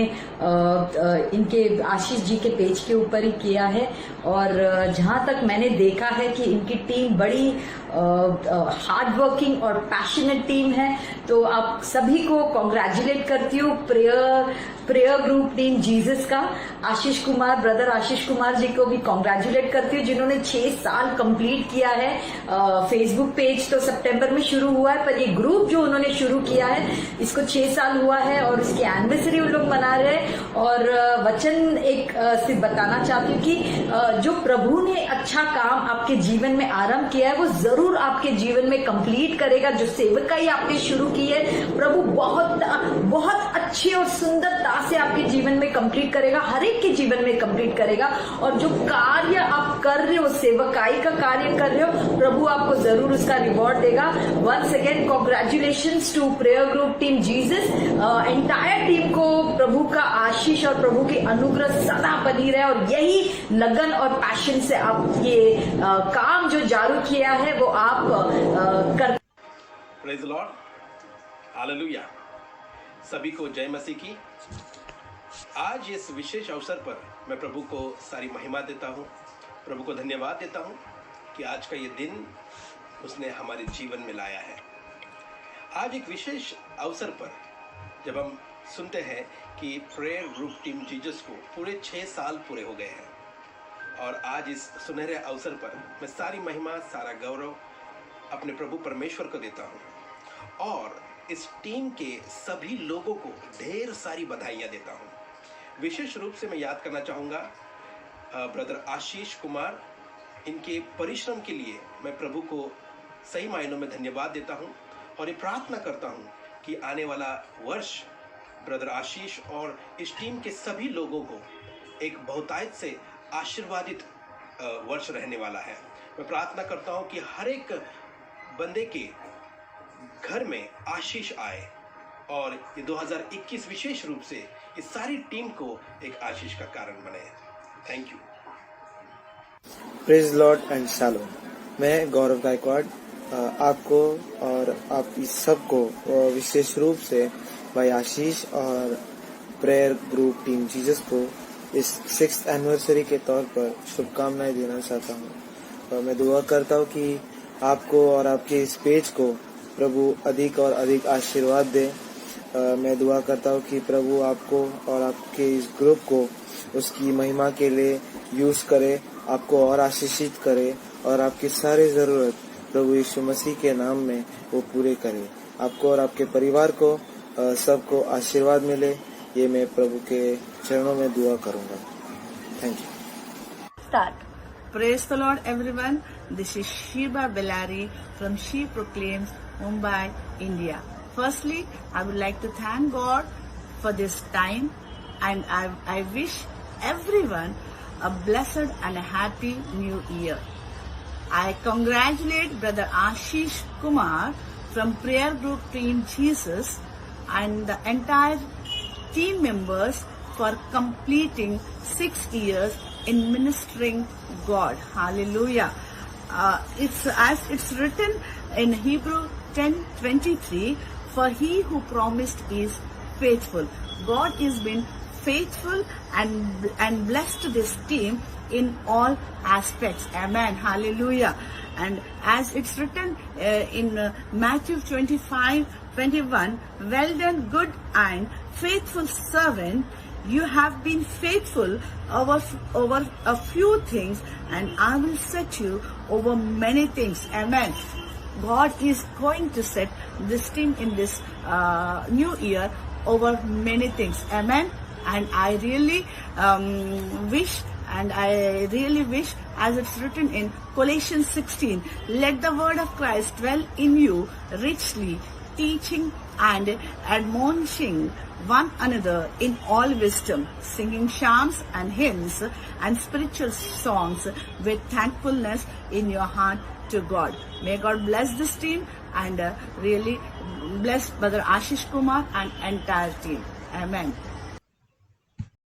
इनके आशीष जी के पेज के ऊपर ही किया है। और जहाँ तक मैंने देखा है कि इनकी टीम बड़ी हार्ड वर्किंग और पैशनेट टीम है, तो आप सभी को कॉन्ग्रेचुलेट करती हूँ प्रेयर ग्रुप टीम जीसस का। आशीष कुमार, ब्रदर आशीष कुमार जी को भी कॉन्ग्रेचुलेट करती हूँ, जिन्होंने 6 साल कंप्लीट किया है। फेसबुक पेज तो सितंबर में शुरू हुआ है, पर ये ग्रुप जो उन्होंने शुरू किया है इसको 6 साल हुआ है और इसकी एनिवर्सरी उन लोग मना रहे हैं। और वचन एक सिर्फ बताना चाहती हूँ कि जो प्रभु ने अच्छा काम आपके जीवन में आरंभ किया है वो जरूर आपके जीवन में कंप्लीट करेगा। जो सेवकाई आपने शुरू की है प्रभु बहुत अच्छी और सुंदरता से आपके जीवन में कंप्लीट करेगा, हर एक के जीवन में कंप्लीट करेगा। और जो कार्य आप कर रहे हो, सेवकाई का कार्य कर रहे हो, प्रभु आपको जरूर उसका रिवॉर्ड देगा। Once again congratulations to prayer group team Jesus. Entire team को प्रभु का आशीष और प्रभु की अनुग्रह सदा बनी रहे और यही लगन और पैशन से आप ये काम जो जारी किया है वो आप कर। Praise the Lord, hallelujah. सभी को जय मसीह की। आज इस विशेष अवसर पर मैं प्रभु को सारी महिमा देता हूँ, प्रभु को धन्यवाद देता हूँ कि आज का ये दिन उसने हमारे जीवन में लाया है। आज एक विशेष अवसर पर जब हम सुनते हैं कि प्रेयर ग्रुप टीम जीसस को पूरे 6 साल पूरे हो गए हैं, और आज इस सुनहरे अवसर पर मैं सारी महिमा, सारा गौरव अपने प्रभु परमेश्वर को देता हूँ और इस टीम के सभी लोगों को ढेर सारी बधाइयाँ देता हूँ। विशेष रूप से मैं याद करना चाहूँगा ब्रदर आशीष कुमार, इनके परिश्रम के लिए मैं प्रभु को सही मायनों में धन्यवाद देता हूँ और ये प्रार्थना करता हूँ कि आने वाला वर्ष ब्रदर आशीष और इस टीम के सभी लोगों को एक बहुतायत से आशीर्वादित वर्ष रहने वाला है। मैं प्रार्थना करता हूं कि हर एक बंदे के घर में आशीष आए और ये 2021 विशेष रूप से इस सारी टीम को एक आशीष का कारण बने। Thank you. Praise Lord and shalom. मैं गौरव गायकवाड़ आपको और आप इस सबको विशेष रूप से भाई आशीष और प्रेयर ग्रुप टीम जीसस को इस 6th एनिवर्सरी के तौर पर शुभकामनाएं देना चाहता हूँ। और मैं दुआ करता हूँ कि आपको और आपके इस पेज को प्रभु अधिक और अधिक आशीर्वाद दे। मैं दुआ करता हूँ कि प्रभु आपको और आपके इस ग्रुप को उसकी महिमा के लिए यूज करे, आपको और आशीषित करे और आपकी सारी जरूरत प्रभु यीशु मसीह के नाम में वो पूरे करे। आपको और आपके परिवार को सबको आशीर्वाद मिले, ये मैं प्रभु के चरणों में दुआ करूंगा। Thank you. Start. Praise the Lord, everyone. This is Shiba Bellari from She Proclaims, Mumbai, India. Firstly, I would like to thank God for this time, and I wish everyone a blessed and a happy new year. I congratulate Brother Ashish Kumar from Prayer Group Team Jesus and the entire team members for completing 6 years in ministering God. Hallelujah. It's as it's written in Hebrew 10:23, for he who promised is faithful. God has been faithful and blessed this team in all aspects. Amen. Hallelujah. And as it's written in Matthew 25:21, well done, good and faithful servant. You have been faithful over a few things, and I will set you over many things. Amen. God is going to set this team in this new year over many things. Amen. And I really wish, as it's written in Colossians 16, let the word of Christ dwell in you richly, teaching and admonishing one another in all wisdom, singing psalms and hymns and spiritual songs with thankfulness in your heart to God. May God bless this team and really bless Brother Ashish Kumar and entire team. Amen.